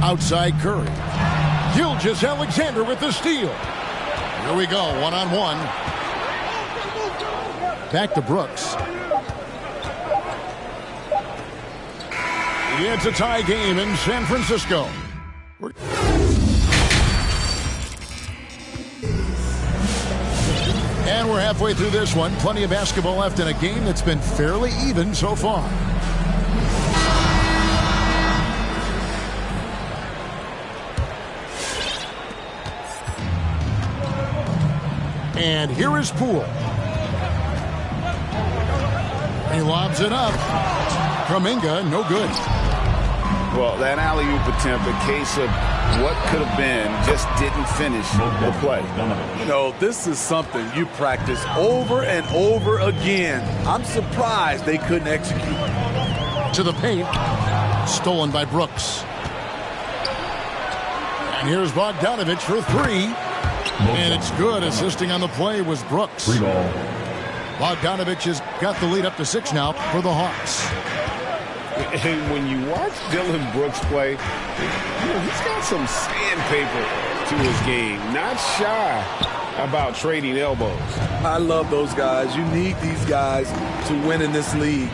Outside Curry. Gilgeous-Alexander with the steal. Here we go, 1-on-1. Back to Brooks. It's a tie game in San Francisco. And we're halfway through this one. Plenty of basketball left in a game that's been fairly even so far. And here is Poole. He lobs it up. Kuminga, no good. Well, that alley-oop attempt, a case of what could have been, just didn't finish the play. You know, this is something you practice over and over again. I'm surprised they couldn't execute. To the paint. Stolen by Brooks. And here's Bogdanovich for 3. And it's good. Assisting on the play was Brooks. Bogdanovich has got the lead up to 6 now for the Hawks. And when you watch Dillon Brooks play, he's got some sandpaper to his game. Not shy about trading elbows. I love those guys. You need these guys to win in this league.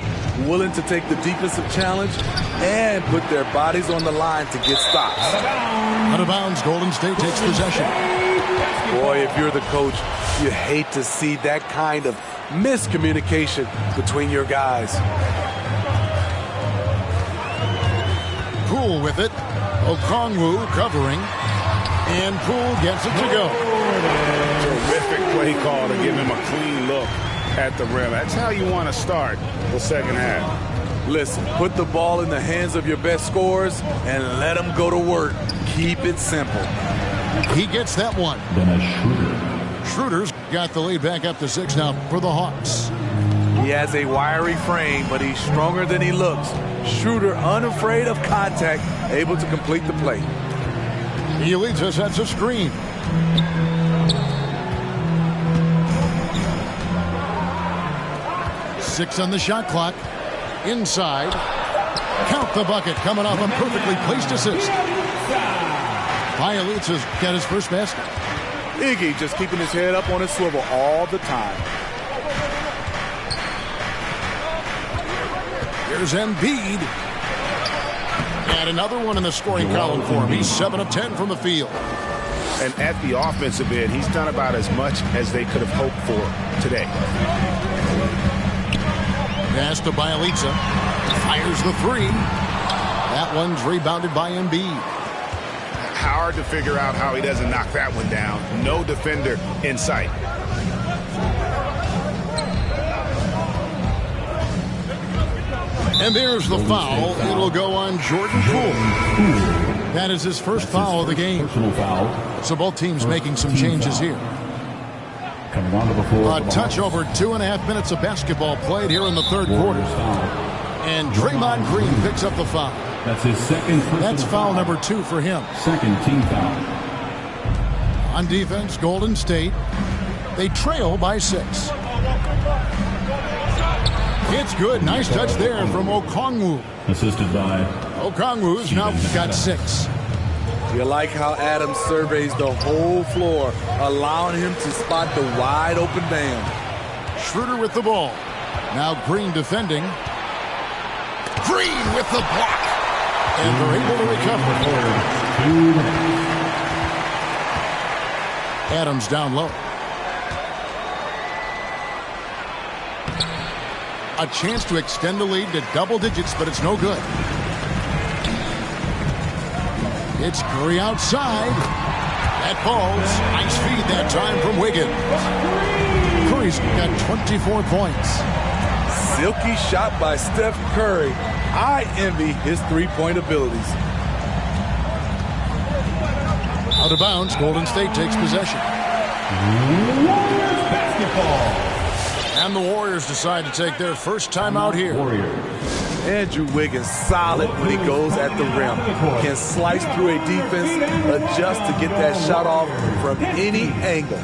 Willing to take the defensive challenge and put their bodies on the line to get stops. Out of bounds, Golden State takes possession. Boy, if you're the coach, you hate to see that kind of miscommunication between your guys. Poole with it. Okongwu covering. And Poole gets it to go. Terrific play call to give him a clean look at the rim. That's how you want to start the second half. Listen, put the ball in the hands of your best scorers and let them go to work. Keep it simple. He gets that one. Schroeder's got the lead back up to 6 now for the Hawks. He has a wiry frame, but he's stronger than he looks. Schroeder, unafraid of contact, able to complete the play. He leads us at a screen. Six on the shot clock. Inside. Count the bucket coming off a perfectly placed assist. Bjelica's got his first basket. Iggy just keeping his head up on his swivel all the time. Here's Embiid. And another one in the scoring column for him. He's 7 of 10 from the field. And at the offensive end, he's done about as much as they could have hoped for today. Pass to Bjelica. Fires the 3. That one's rebounded by Embiid. Hard to figure out how he doesn't knock that one down. No defender in sight. And there's the foul. It'll go on Jordan Poole. That is his first foul of the game. So both teams making some changes here. Coming onto the floor. A touch over 2.5 minutes of basketball played here in the third quarter. And Draymond Green picks up the foul. That's his second. That's foul number 2 for him. Second team foul. On defense, Golden State. They trail by 6. It's good. Nice touch there from Okongwu. Assisted by Okongwu's now got 6. You like how Adams surveys the whole floor, allowing him to spot the wide open man. Schroeder with the ball. Now Green defending. Green with the block. And they're able to recover. Adams down low. A chance to extend the lead to double digits, but it's no good. It's Curry outside. That falls. Nice feed that time from Wiggins. Curry's got 24 points. Silky shot by Steph Curry. I envy his three-point abilities. Out of bounds, Golden State takes possession. Warriors basketball. And the Warriors decide to take their first time out here. Andrew Wiggins solid when he goes at the rim. Can slice through a defense, adjust to get that shot off from any angle.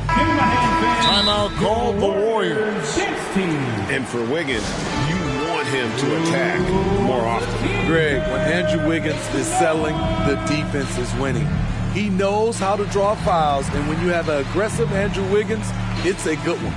Timeout called the Warriors. And for Wiggins, you want him to attack more often. Greg, when Andrew Wiggins is settling, the defense is winning. He knows how to draw fouls, and when you have an aggressive Andrew Wiggins, it's a good one.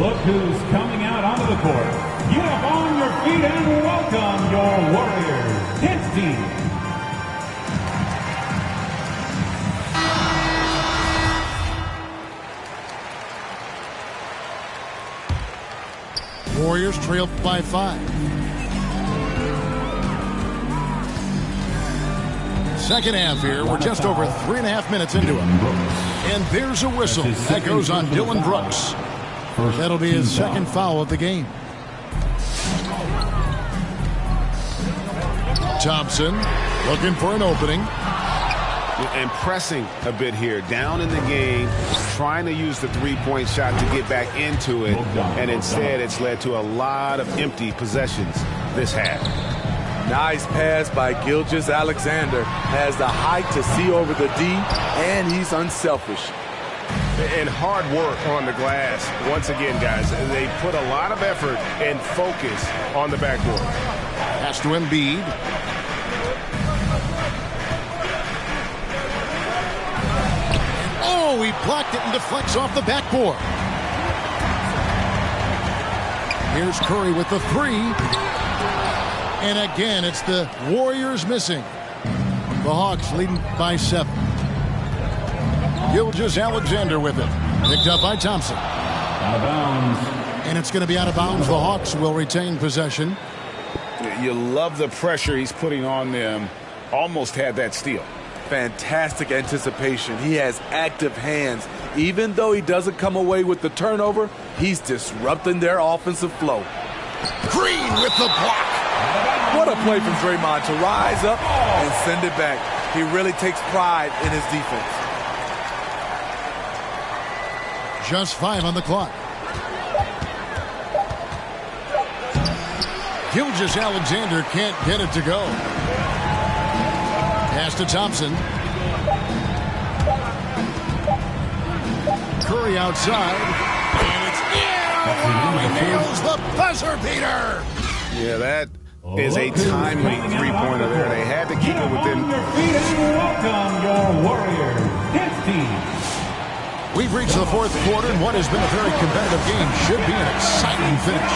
Look who's coming out onto the court. Get up on your feet and welcome your Warriors hits team. Warriors trail by 5. Second half here. We're just over 3.5 minutes into it. And there's a whistle that goes on Dillon Brooks. That'll be his second foul of the game. Thompson looking for an opening. And pressing a bit here, down in the game, trying to use the three-point shot to get back into it, and instead it's led to a lot of empty possessions this half. Nice pass by Gilgeous-Alexander. Has the height to see over the D, and he's unselfish. And hard work on the glass. Once again, guys, they put a lot of effort and focus on the backboard. Pass to Embiid. Oh, he blocked it and deflects off the backboard. Here's Curry with the 3. And again, it's the Warriors missing. The Hawks leading by 7. Gilgeous-Alexander with it. Picked up by Thompson. Out of bounds. And it's going to be out of bounds. The Hawks will retain possession. You love the pressure he's putting on them. Almost had that steal. Fantastic anticipation. He has active hands. Even though he doesn't come away with the turnover, he's disrupting their offensive flow. Green with the block. What a play from Draymond to rise up and send it back. He really takes pride in his defense. Just 5 on the clock. Gilgeous-Alexander can't get it to go. Pass to Thompson. Curry outside. And it's in. He nails the buzzer beater. Yeah, that is a timely three-pointer there. They had to keep it within. Your feet and welcome your Warriors hits team. We've reached the fourth quarter, and what has been a very competitive game should be an exciting finish.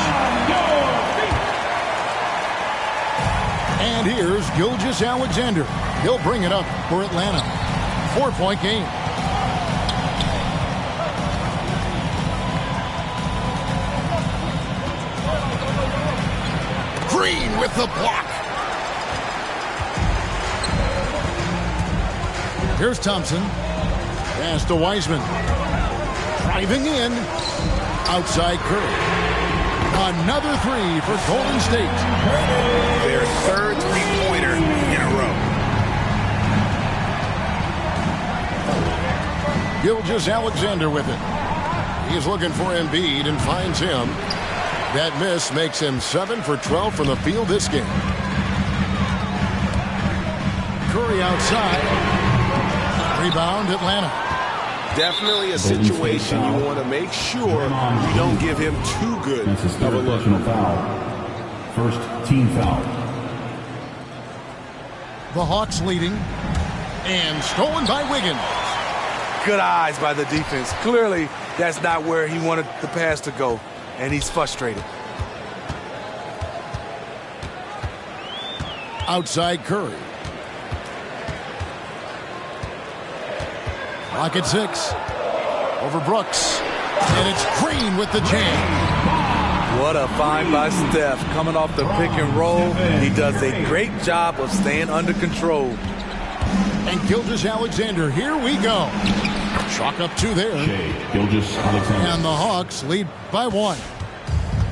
And here's Gilgeous-Alexander. He'll bring it up for Atlanta. 4-point game. Green with the block. Here's Thompson. Pass to Wiseman. Driving in. Outside Curry. Another three for Golden State. Their third three-pointer in a row. Gilgeous-Alexander with it. He's looking for Embiid and finds him. That miss makes him 7 for 12 from the field this game. Curry outside. Rebound, Atlanta. Definitely a situation you want to make sure you don't give him too good of a look. First team foul. The Hawks leading. And stolen by Wiggins. Good eyes by the defense. Clearly, that's not where he wanted the pass to go, and he's frustrated. Outside Curry. Clock at 6. Over Brooks. And it's Green with the jam. What a find by Steph. Coming off the pick and roll, he does a great job of staying under control. And Gilgeous-Alexander, here we go. Chalk up 2 there. Gilgeous-Alexander. And the Hawks lead by 1.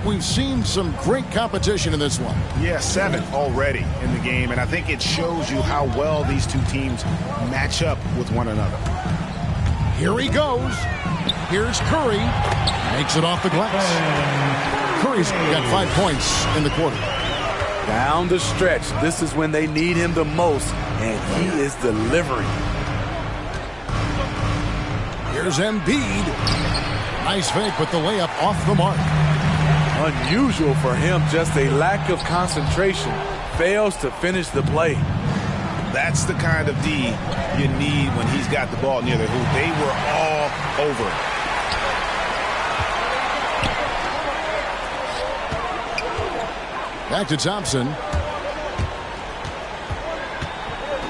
We've seen some great competition in this one. Yeah, 7 already in the game, and I think it shows you how well these two teams match up with one another. Here he goes. Here's Curry. Makes it off the glass. Curry's got 5 points in the quarter. Down the stretch. This is when they need him the most, and he is delivering. Here's Embiid. Nice fake, but the layup off the mark. Unusual for him, just a lack of concentration. Fails to finish the play. That's the kind of D you need when he's got the ball near the hoop. They were all over it. Back to Thompson.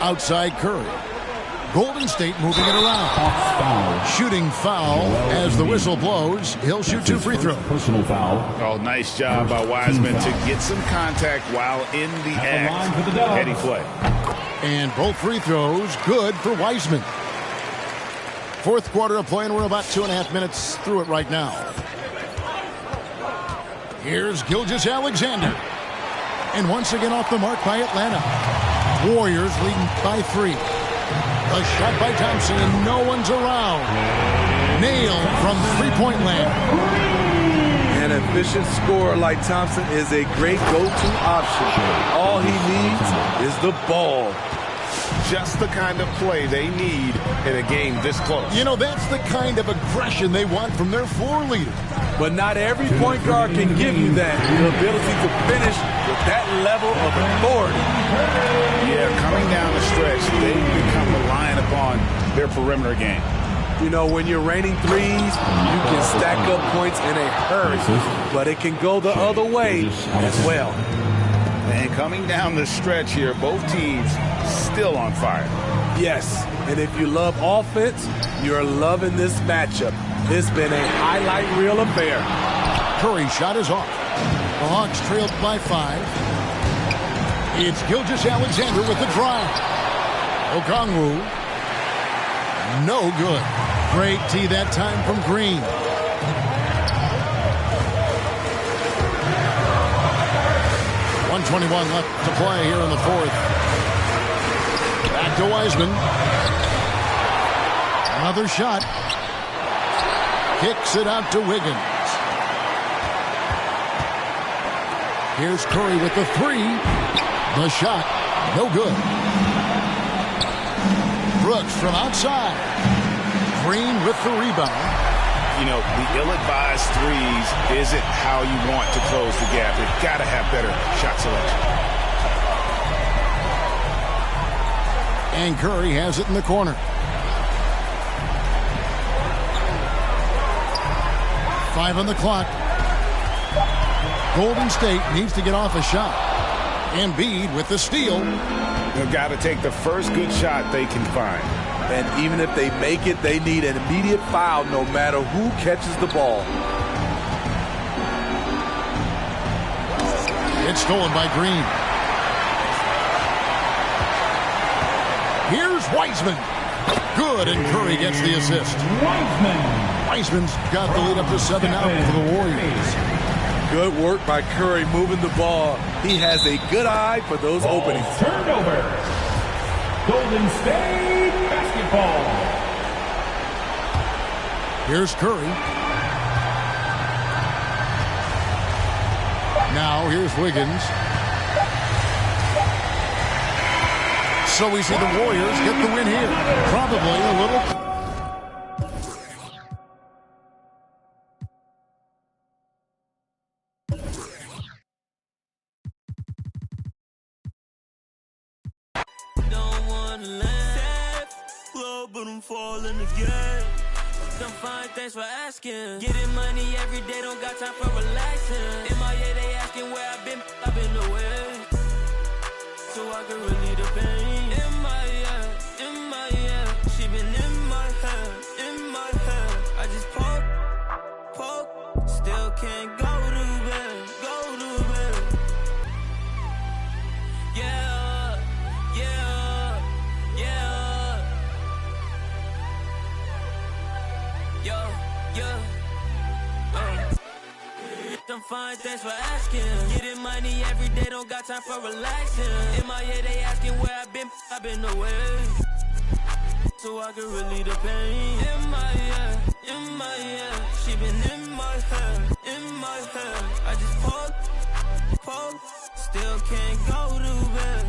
Outside Curry. Golden State moving it around. Shooting foul as the whistle blows. He'll shoot 2 free throws. Personal foul. Oh, nice job by Wiseman to get some contact while in the act. Heady play. And both free throws good for Wiseman. Fourth quarter of play, and we're about 2.5 minutes through it right now. Here's Gilgeous-Alexander. And once again off the mark by Atlanta. Warriors leading by 3. A shot by Thompson, and no one's around. Nailed from three-point land. An efficient scorer like Thompson is a great go-to option. All he needs is the ball. Just the kind of play they need in a game this close. You know, that's the kind of aggression they want from their floor leader. But not every point guard can give you that. The ability to finish with that level of authority. Yeah, coming down the stretch, they become reliant upon their perimeter game. You know, when you're raining threes, you can stack up points in a hurry. But it can go the other way as well. And coming down the stretch here, both teams still on fire. Yes, and if you love offense, you're loving this matchup. It's been a highlight reel affair. Curry shot is off. The Hawks trailed by 5. It's Gilgeous-Alexander with the drive. Okongwu. No good. Great tee that time from Green. .121 left to play here in the fourth. Back to Wiseman. Another shot. Kicks it out to Wiggins. Here's Curry with the 3. The shot, no good. Brooks from outside. Green with the rebound. You know, the ill-advised threes isn't how you want to close the gap. You've got to have better shot selection. And Curry has it in the corner. Five on the clock. Golden State needs to get off a shot. Embiid with the steal. They've got to take the first good shot they can find. And even if they make it, they need an immediate foul no matter who catches the ball. It's stolen by Green. Here's Wiseman. Good, and Curry gets the assist. Wiseman's got the lead up to 7 now for the Warriors. Good work by Curry moving the ball. He has a good eye for those openings. Turnover. Golden State basketball. Here's Curry. Now here's Wiggins. So we see the Warriors get the win here. Probably a little... But I'm falling again. Them fine, thanks for asking. Getting money every day, don't got time for relaxing. MIA, they asking where I've been away. So I can relieve the pain. MIA, she been in my head. I just poke, still can't go to bed. I'm fine, thanks for asking. Getting money every day, don't got time for relaxing. MIA, they asking where I've been away. So I can relieve the pain. MIA, she been in my head. I just poke, still can't go to bed.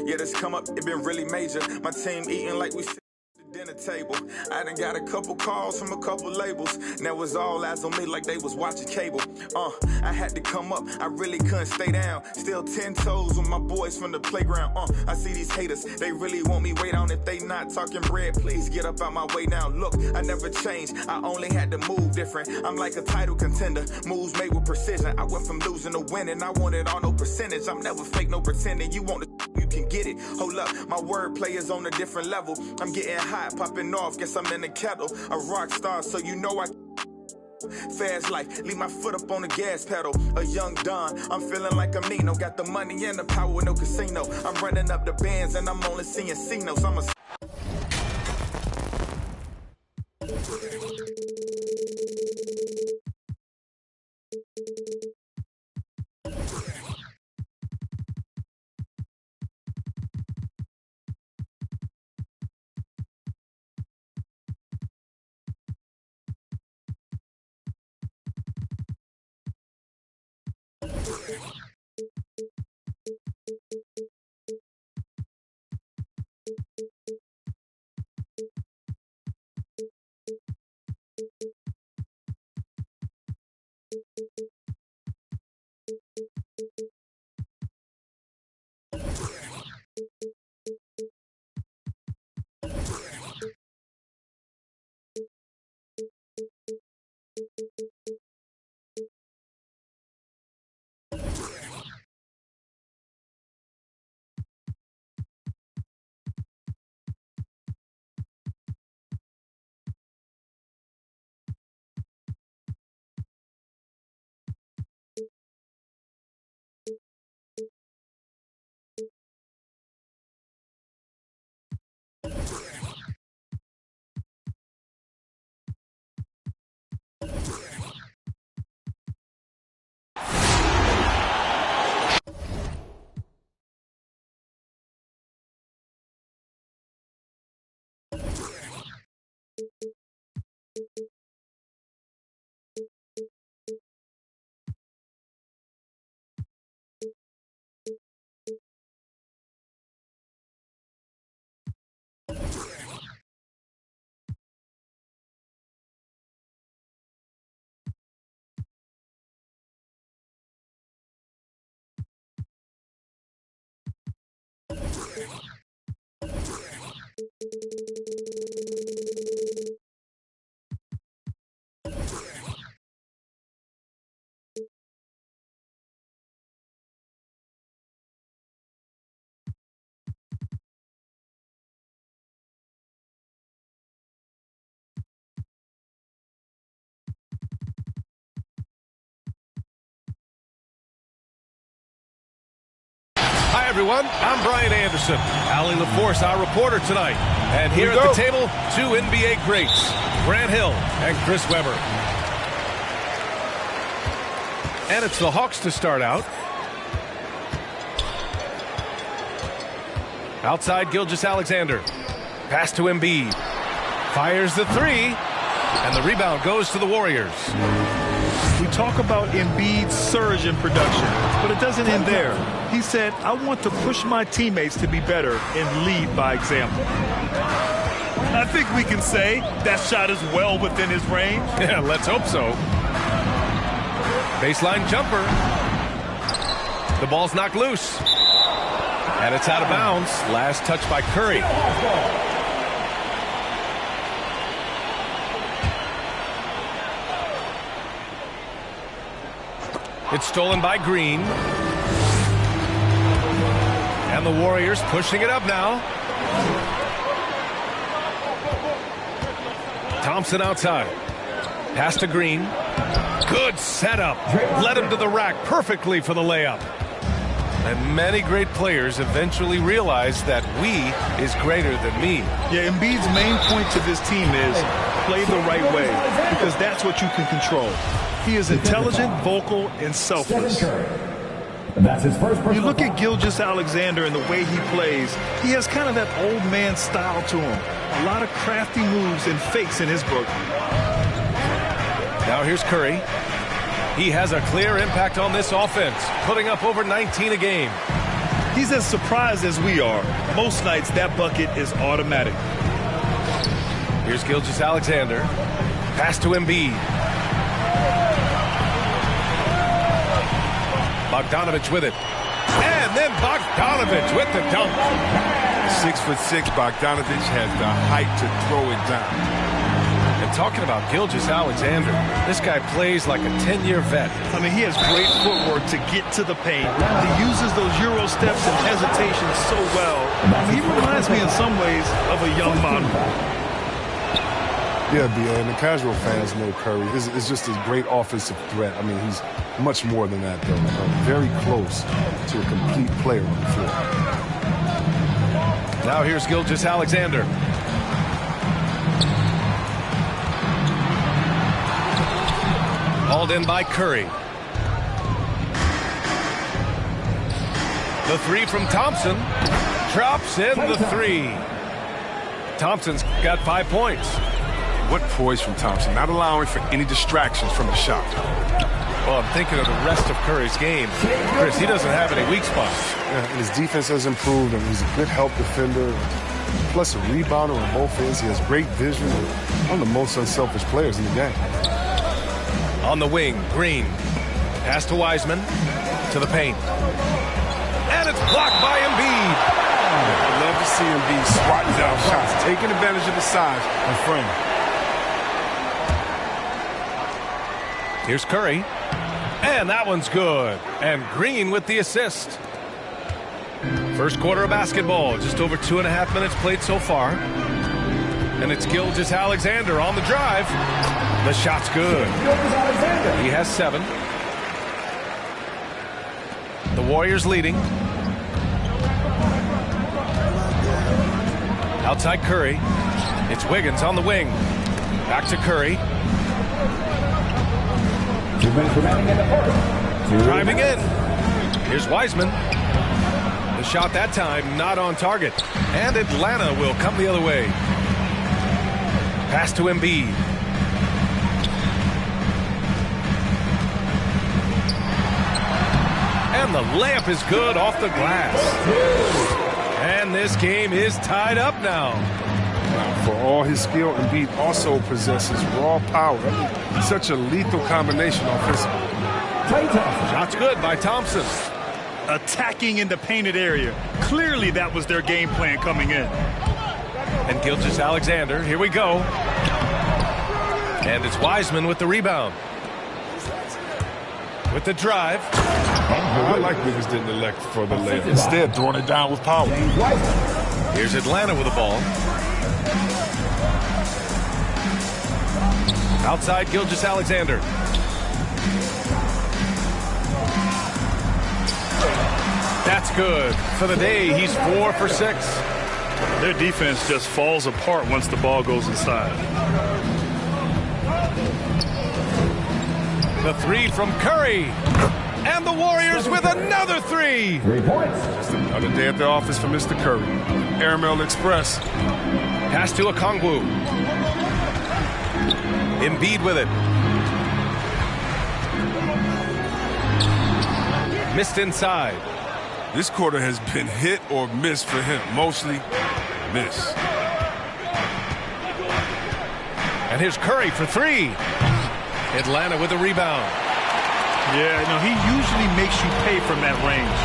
Yeah, this come up, it been really major. My team eating like we sit at the dinner table. I done got a couple calls from a couple labels. Now it's all eyes on me like they was watching cable. I had to come up, I really couldn't stay down. Still 10 toes with my boys from the playground. I see these haters, they really want me way down. If they not talking bread, please get up out my way now. Look, I never changed, I only had to move different. I'm like a title contender, moves made with precision. I went from losing to winning, I want it all, no percentage. I'm never fake, no pretending. You want the you can get it. Hold up, my wordplay is on a different level. I'm getting hot, popping off, guess I'm in the kettle. A rock star, so you know I fast life, leave my foot up on the gas pedal. A young Don, I'm feeling like I'm Nino. Got the money and the power, no casino. I'm running up the bands and I'm only seeing C-notes. I'm a Hi, everyone. I'm Brian Anderson. Allie LaForce, our reporter tonight. And here at the table, two NBA greats, Grant Hill and Chris Webber. And it's the Hawks to start out. Outside, Gilgeous-Alexander. Pass to Embiid. Fires the three. And the rebound goes to the Warriors. We talk about Embiid's surge in production, but it doesn't end there. He said, I want to push my teammates to be better and lead by example. I think we can say that shot is well within his range. Yeah, let's hope so. Baseline jumper. The ball's knocked loose. And it's out of bounds. Last touch by Curry. It's stolen by Green. And the Warriors pushing it up now. Thompson outside. Pass to Green. Good setup. Led him to the rack perfectly for the layup. And many great players eventually realize that we is greater than me. Yeah, Embiid's main point to this team is play the right way, because that's what you can control. He is intelligent, vocal, and selfless. That's his first. You look at Gilgeous-Alexander and the way he plays, he has kind of that old man style to him. A lot of crafty moves and fakes in his book. Now here's Curry. He has a clear impact on this offense, putting up over 19 a game. He's as surprised as we are. Most nights, that bucket is automatic. Here's Gilgeous-Alexander. Pass to Embiid. Bogdanovich with it. And then Bogdanovich with the dunk. 6'6" Bogdanovich has the height to throw it down. And talking about Gilgeous-Alexander, this guy plays like a 10-year vet. I mean, he has great footwork to get to the paint. He uses those Euro steps and hesitations so well. He reminds me in some ways of a young model. Yeah, and the casual fans know Curry is just a great offensive threat. I mean, he's much more than that, though. Very close to a complete player on the floor. Now here's Gilgeous-Alexander. Hauled in by Curry. The three from Thompson. Drops in the three. Thompson's got 5 points. What poise from Thompson, not allowing for any distractions from the shot. Well, I'm thinking of the rest of Curry's game. Chris, he doesn't have any weak spots. Yeah, and his defense has improved, and he's a good help defender. Plus a rebounder on both ends. He has great vision. One of the most unselfish players in the game. On the wing, Green. Pass to Wiseman. To the paint. And it's blocked by Embiid. I love to see Embiid swatting down shots, taking advantage of the size and frame. Here's Curry. And that one's good. And Green with the assist. First quarter of basketball. Just over 2.5 minutes played so far. And it's Gilgeous-Alexander on the drive. The shot's good. He has 7. The Warriors leading. Outside Curry. It's Wiggins on the wing. Back to Curry. 2 minutes remaining in the first. Driving in. Here's Wiseman. The shot that time not on target. And Atlanta will come the other way. Pass to Embiid. And the layup is good off the glass. And this game is tied up now. For all his skill, Embiid also possesses raw power. Such a lethal combination offensively. Shot's good by Thompson. Attacking in the painted area. Clearly that was their game plan coming in. And Gilgeous-Alexander, here we go. And it's Wiseman with the rebound. With the drive. I like Wiggins didn't elect for the layup. Instead, throwing it down with power. Here's Atlanta with the ball. Outside, Gilgeous-Alexander. That's good. For the day, he's 4 for 6. Their defense just falls apart once the ball goes inside. The 3 from Curry. And the Warriors with another 3. 3 points. Just another day at the office for Mr. Curry. Airmail Express. Pass to Okongwu. Embiid with it. Missed inside. This quarter has been hit or miss for him. Mostly miss. And here's Curry for 3. Atlanta with a rebound. Yeah, no, he usually makes you pay from that range.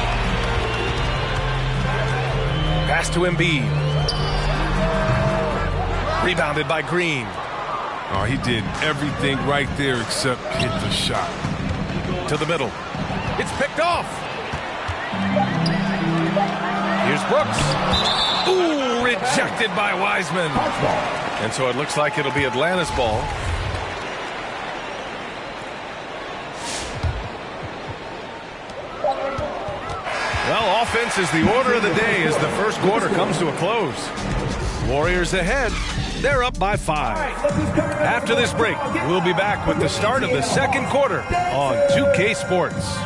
Pass to Embiid. Rebounded by Green. Oh, he did everything right there except hit the shot. To the middle. It's picked off. Here's Brooks. Ooh, rejected by Wiseman. And so it looks like it'll be Atlanta's ball. Well, offense is the order of the day as the first quarter comes to a close. Warriors ahead. They're up by 5. After this break, we'll be back with the start of the second quarter on 2K Sports.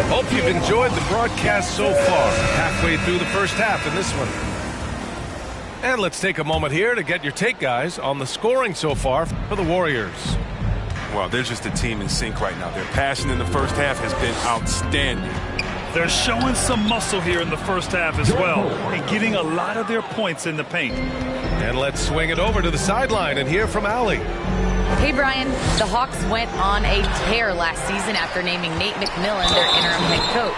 Hope you've enjoyed the broadcast so far. Halfway through the first half in this one. And let's take a moment here to get your take, guys, on the scoring so far for the Warriors. Well, they're just a team in sync right now. Their passion in the first half has been outstanding. They're showing some muscle here in the first half as well and getting a lot of their points in the paint. And let's swing it over to the sideline and hear from Allie. Hey, Brian. The Hawks went on a tear last season after naming Nate McMillan their interim head coach.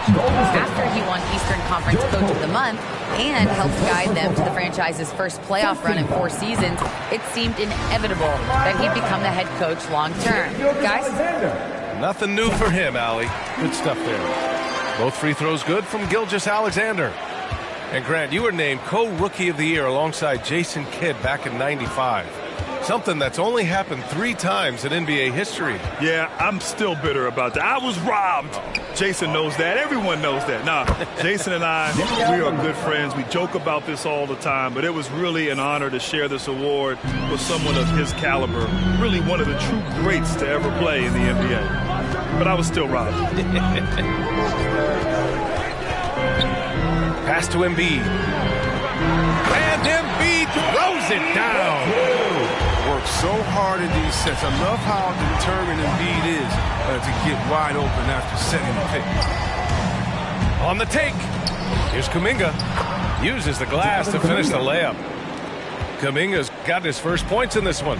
After he won Eastern Conference Coach of the Month and helped guide them to the franchise's first playoff run in 4 seasons, it seemed inevitable that he'd become the head coach long term. Guys? Nothing new for him, Allie. Good stuff there. Both free throws good from Gilgeous-Alexander. And Grant, you were named co-rookie of the year alongside Jason Kidd back in '95. Something that's only happened 3 times in NBA history. Yeah, I'm still bitter about that. I was robbed. Jason knows that. Everyone knows that. Nah, Jason and I, we are good friends. We joke about this all the time, but it was really an honor to share this award with someone of his caliber. Really one of the true greats to ever play in the NBA. But I was still robbed. Pass to Embiid. And Embiid throws it down. Works so hard in these sets. I love how determined Embiid is to get wide open after setting the pick. On the take. Here's Kuminga. Uses the glass to finish the layup. Kuminga's got his first points in this one.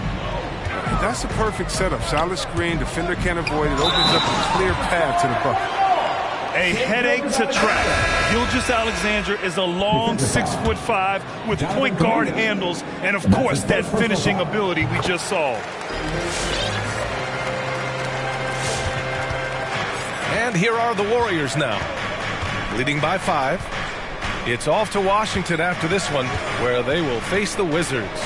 That's a perfect setup. Solid screen. Defender can't avoid it. Opens up a clear path to the bucket. A headache to track. Gilgeous-Alexander is a long 6'5" with point guard handles and, of course, that finishing ability we just saw. And here are the Warriors now, leading by 5. It's off to Washington after this one, where they will face the Wizards.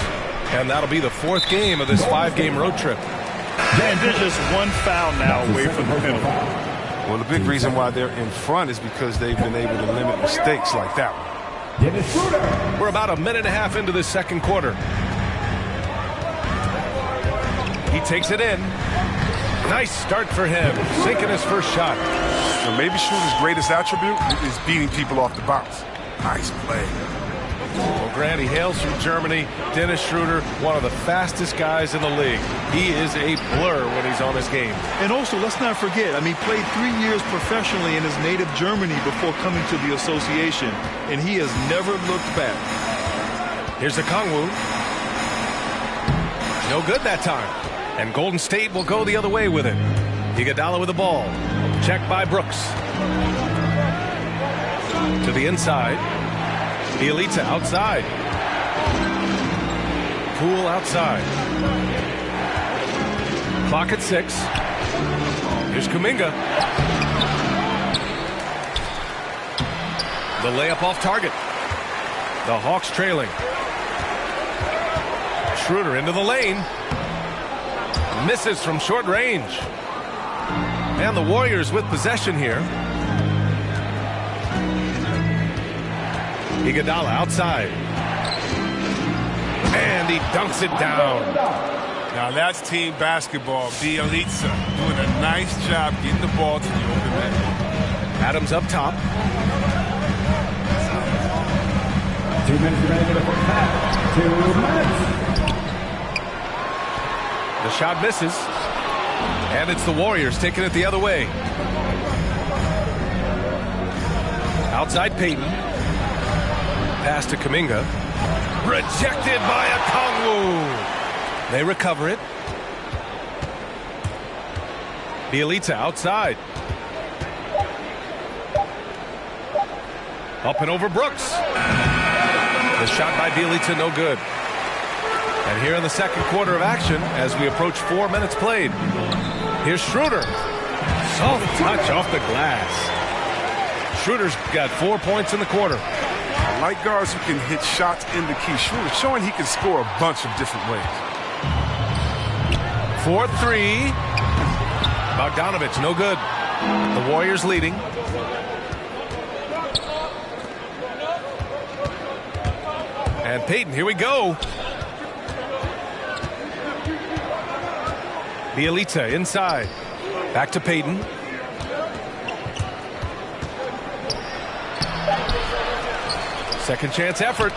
And that'll be the 4th game of this 5-game road trip. And they're just 1 foul now away from the penalty. Well, the big reason why they're in front is because they've been able to limit mistakes like that one. We're about a minute and a half into this second quarter. He takes it in. Nice start for him, sinking his first shot. So maybe Schroeder's greatest attribute is beating people off the bounce. Nice play. Well, Grant, he hails from Germany. Dennis Schroeder, one of the fastest guys in the league. He is a blur when he's on his game. And also, let's not forget, he played 3 years professionally in his native Germany before coming to the association, and he has never looked back. Here's Okongwu. No good that time. And Golden State will go the other way with it. Iguodala with the ball. Checked by Brooks. To the inside. Bielitsa outside. Poole outside. Clock at 6. Here's Kuminga. The layup off target. The Hawks trailing. Schroeder into the lane. Misses from short range. And the Warriors with possession here. Iguodala outside. And he dunks it down. Now that's team basketball. Bielitsa doing a nice job getting the ball to the open man. Adams up top. 2 minutes remaining in the first half. 2 minutes. The shot misses. And it's the Warriors taking it the other way. Outside Payton. Pass to Kuminga. Rejected by Okongwu. They recover it. Bielitsa outside. Up and over Brooks. The shot by Bielitsa no good. And here in the second quarter of action, as we approach 4 minutes played, here's Schroeder. Soft touch off the glass. Schroeder's got 4 points in the quarter. I like guards who can hit shots in the key. Schroeder showing he can score a bunch of different ways. 4-3. Bogdanovich, no good. The Warriors leading. And Payton, here we go. Bielitsa inside. Back to Payton. Second chance effort.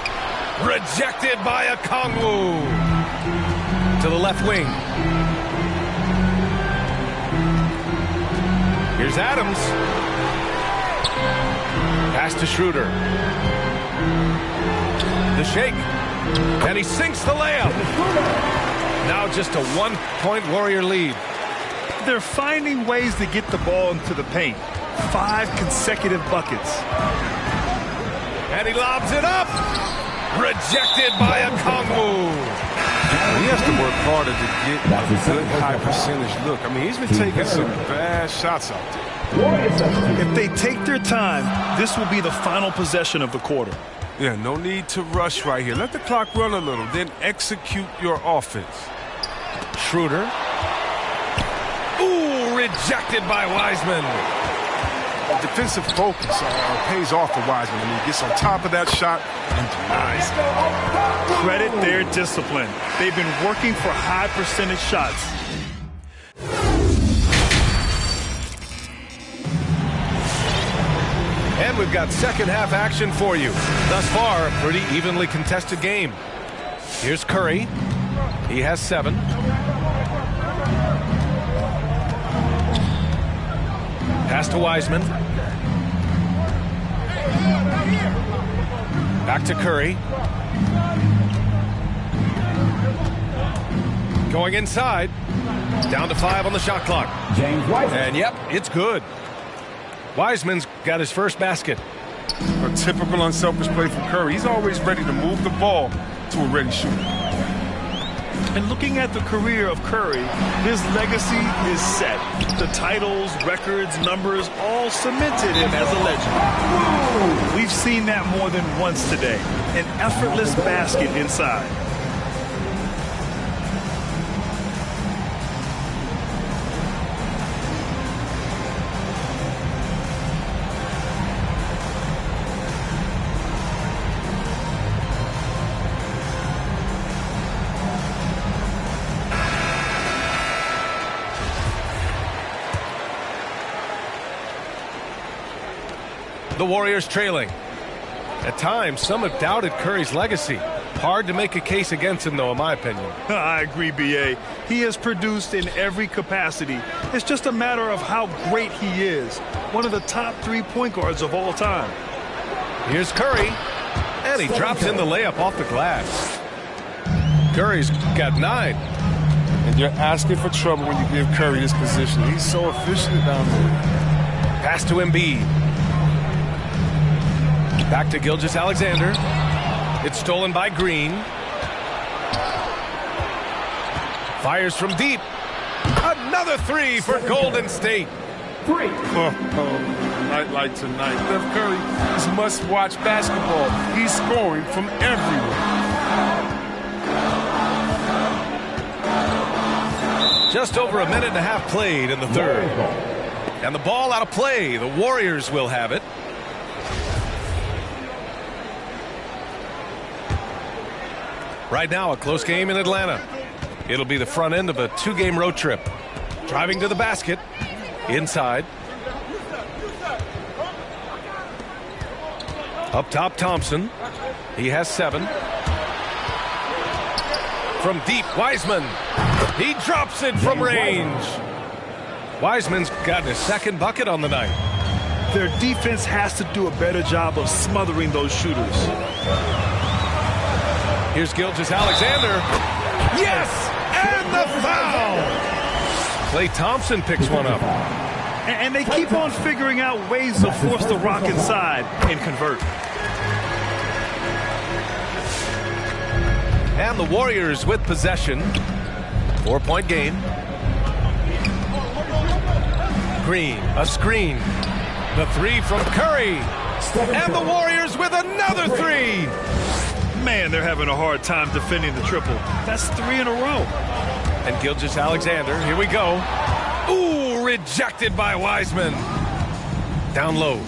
Rejected by Okongwu. To the left wing. Here's Adams. Pass to Schroeder. The shake. And he sinks the layup. Now just a 1-point Warrior lead. They're finding ways to get the ball into the paint. 5 consecutive buckets. And he lobs it up. Rejected by Okongwu. He has to work harder to get a good high percentage look. I mean, he's been taking some bad shots out there. If they take their time, this will be the final possession of the quarter. Yeah, no need to rush right here. Let the clock run a little, then execute your offense. Schroeder. Ooh, rejected by Wiseman. Defensive focus pays off for Wiseman. I mean, he gets on top of that shot and denies it. Credit their discipline. They've been working for high percentage shots. And we've got second half action for you. Thus far, a pretty evenly contested game. Here's Curry. He has 7. Pass to Wiseman. Back to Curry. Going inside. Down to 5 on the shot clock. James Wiseman. And yep, it's good. Wiseman's got his first basket. A typical unselfish play from Curry. He's always ready to move the ball to a ready shooter. And looking at the career of Curry, his legacy is set. The titles, records, numbers all cemented him as a legend. We've seen that more than once today. An effortless basket inside. The Warriors trailing. At times, some have doubted Curry's legacy. Hard to make a case against him, though, in my opinion. I agree, B.A. He has produced in every capacity. It's just a matter of how great he is. One of the top 3 point guards of all time. Here's Curry. And he drops in the layup off the glass. Curry's got 9. And you're asking for trouble when you give Curry this position. He's so efficient down there. Pass to Embiid. Back to Gilgeous-Alexander. It's stolen by Green. Fires from deep. Another 3 for Golden State. 3. Night like tonight. Steph Curry is must-watch basketball. He's scoring from everywhere. Just over a minute and a half played in the third. And the ball out of play. The Warriors will have it. Right now, a close game in Atlanta. It'll be the front end of a 2-game road trip. Driving to the basket. Inside. Up top, Thompson. He has 7. From deep, Wiseman. He drops it from range. Wiseman's gotten his second bucket on the night. Their defense has to do a better job of smothering those shooters. Here's Gilgeous-Alexander. Yes! And the foul! Klay Thompson picks one up. And they keep on figuring out ways to force the Rock inside and convert. And the Warriors with possession. 4-point game. Green, a screen. The 3 from Curry. And the Warriors with another 3. Man, they're having a hard time defending the triple. That's 3 in a row. And Gilgeous-Alexander, here we go. Ooh, rejected by Wiseman. Down low.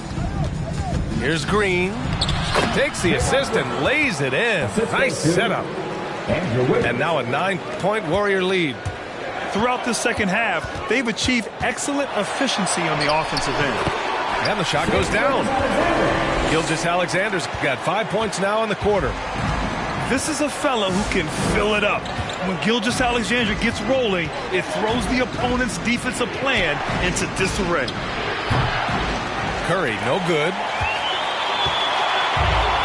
Here's Green. Takes the assist and lays it in. Nice setup. And now a 9-point Warrior lead. Throughout the second half, they've achieved excellent efficiency on the offensive end. And the shot goes down. Gilgeous-Alexander's got 5 points now in the quarter. This is a fella who can fill it up. When Gilgeous-Alexander gets rolling, it throws the opponent's defensive plan into disarray. Curry, no good.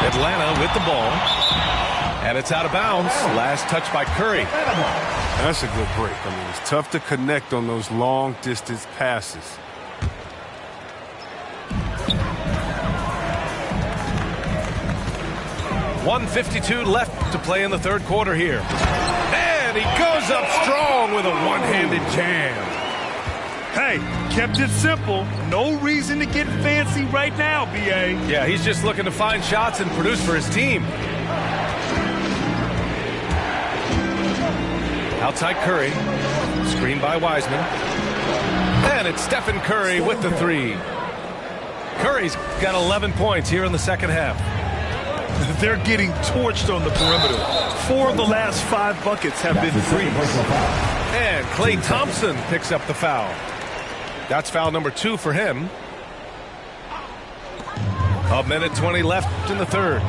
Atlanta with the ball. And it's out of bounds. Last touch by Curry. That's a good break. I mean, it's tough to connect on those long-distance passes. .152 left to play in the third quarter here. And he goes up strong with a one-handed jam. Hey, kept it simple. No reason to get fancy right now, B.A. Yeah, he's just looking to find shots and produce for his team. Outside Curry. Screen by Wiseman. And it's Stephen Curry with the 3. Curry's got 11 points here in the second half. They're getting torched on the perimeter. 4 of the last 5 buckets have been threes. And Klay Thompson picks up the foul. That's foul number 2 for him. A minute 20 left in the third.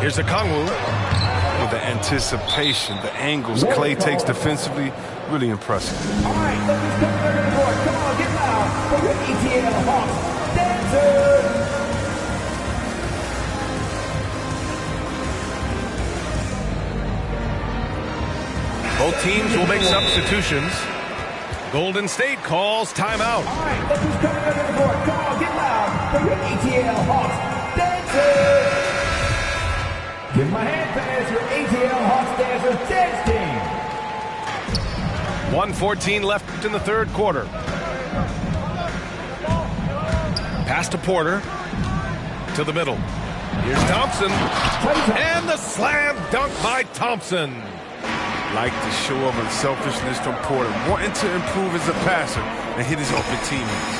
Here's Okongwu. With the anticipation, the angles Klay takes defensively, really impressive. All right, let's just come to the court. Come on, get loud for your ETL Hawks dancers. Both teams will make substitutions. Golden State calls timeout. All right, let's just come to the court. Come on, get loud for your ETL Hawks dancers. Give my hand pass your ATL Hawks Dancers dance team. 1:14 left in the third quarter. Pass to Porter. To the middle. Here's Thompson. And the slam dunk by Thompson. Like to show of unselfishness from Porter, wanting to improve as a passer and hit his open teammates.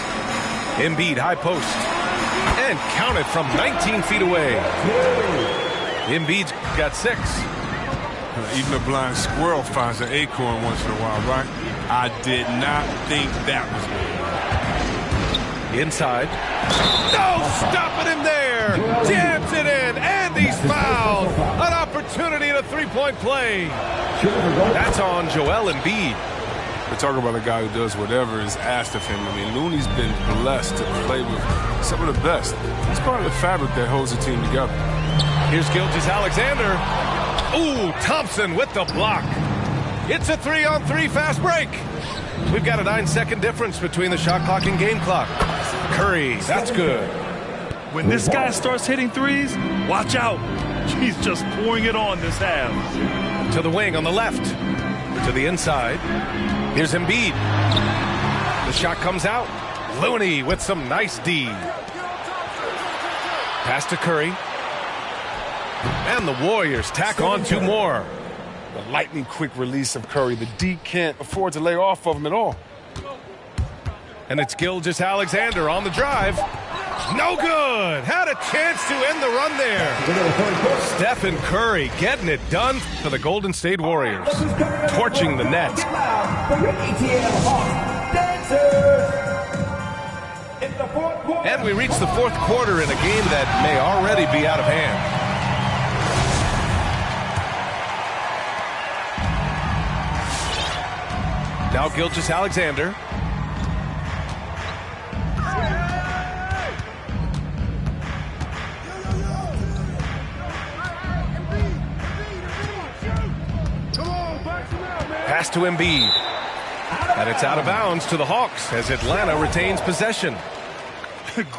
Embiid, high post. And counted from 19 feet away. Embiid's got 6. Even a blind squirrel finds an acorn once in a while, right? I did not think that was me. Inside. No, stopping him there. Jams it in, and he's fouled. An opportunity in a 3-point play. That's on Joel Embiid. We're talking about a guy who does whatever is asked of him. I mean, Looney's been blessed to play with some of the best. It's part of the fabric that holds the team together. Here's Gilgeous-Alexander. Ooh, Thompson with the block. It's a 3-on-3 fast break. We've got a 9-second difference between the shot clock and game clock. Curry, that's good. When this guy starts hitting threes, watch out. He's just pouring it on this half. To the wing on the left. To the inside. Here's Embiid. The shot comes out. Looney with some nice D. Pass to Curry. And the Warriors tack on 2 more. The lightning quick release of Curry. The D can't afford to lay off of him at all. And it's Gilgeous-Alexander on the drive. No good. Had a chance to end the run there. Stephen Curry getting it done for the Golden State Warriors. Torching the net. And we reach the fourth quarter in a game that may already be out of hand. Now Gilgeous-Alexander. Pass to Embiid. And it's out of bounds to the Hawks as Atlanta retains possession.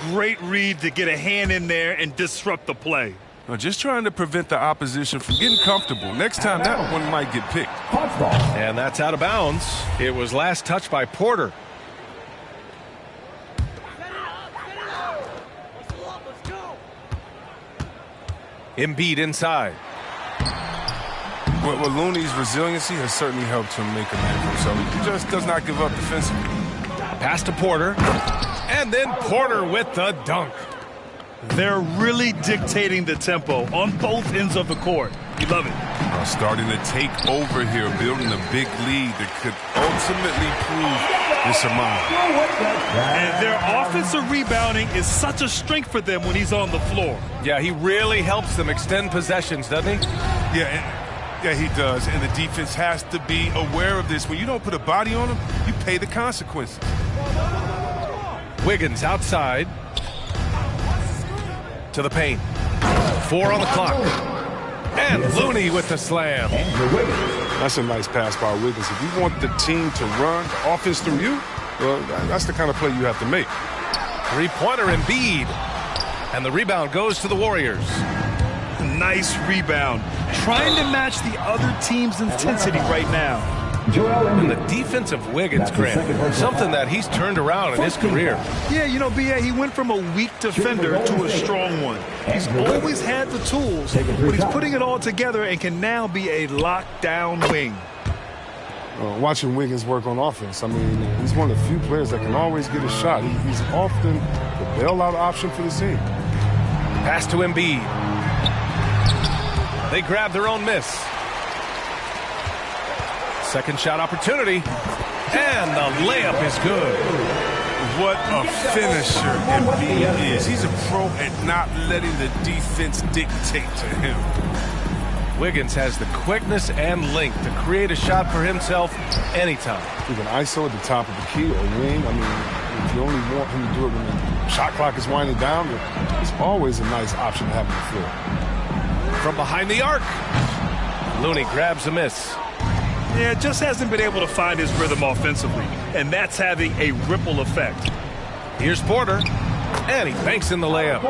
Great read to get a hand in there and disrupt the play. Well, just trying to prevent the opposition from getting comfortable. Next time, that one might get picked. And that's out of bounds. It was last touched by Porter. Embiid inside. Well, Looney's resiliency has certainly helped him make a man for himself. He just does not give up defensively. Pass to Porter. And then Porter with the dunk. They're really dictating the tempo on both ends of the court. You love it. Starting to take over here, building a big lead that could ultimately prove insurmountable. And their offensive rebounding is such a strength for them when he's on the floor. Yeah, he really helps them extend possessions, doesn't he? Yeah, he does. And the defense has to be aware of this. When you don't put a body on him, you pay the consequences. Wiggins outside. To the paint. 4 on the clock. And Looney with the slam. That's a nice pass by Wiggins. If you want the team to run the offense through you, well, that's the kind of play you have to make. Three-pointer Embiid. And the rebound goes to the Warriors. Nice rebound. Trying to match the other team's intensity right now. And the defense of Wiggins, Grant, something that he's turned around in his career. Yeah, you know, B.A., he went from a weak defender to a strong one. He's always had the tools, but he's putting it all together and can now be a lockdown wing. Watching Wiggins work on offense, I mean, he's one of the few players that can always get a shot. He's often the bailout option for the team. Pass to Embiid. They grab their own miss. Second shot opportunity. And the layup is good. What a finisher Embiid is. He's a pro at not letting the defense dictate to him. Wiggins has the quickness and length to create a shot for himself anytime. You can ISO at the top of the key or wing. I mean, if you only want him to do it when the shot clock is winding down, it's always a nice option to have on the floor. From behind the arc. Looney grabs a miss. Yeah, just hasn't been able to find his rhythm offensively, and that's having a ripple effect. Here's Porter, and he banks in the layup.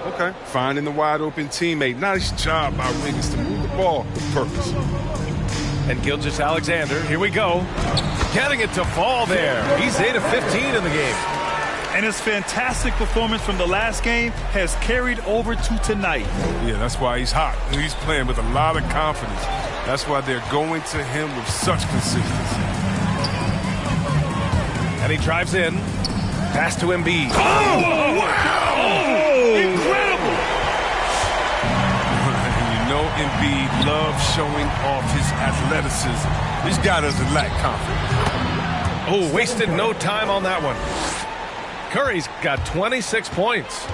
Okay, finding the wide-open teammate. Nice job by Wiggins to move the ball with purpose. And Gilgeous-Alexander, here we go. Getting it to fall there. He's 8 of 15 in the game. And his fantastic performance from the last game has carried over to tonight. Yeah, that's why he's hot. He's playing with a lot of confidence. That's why they're going to him with such consistency. And he drives in. Pass to Embiid. Oh, wow! Oh, incredible! You know Embiid loves showing off his athleticism. This guy doesn't lack confidence. Oh, wasted no time on that one. Curry's got 26 points.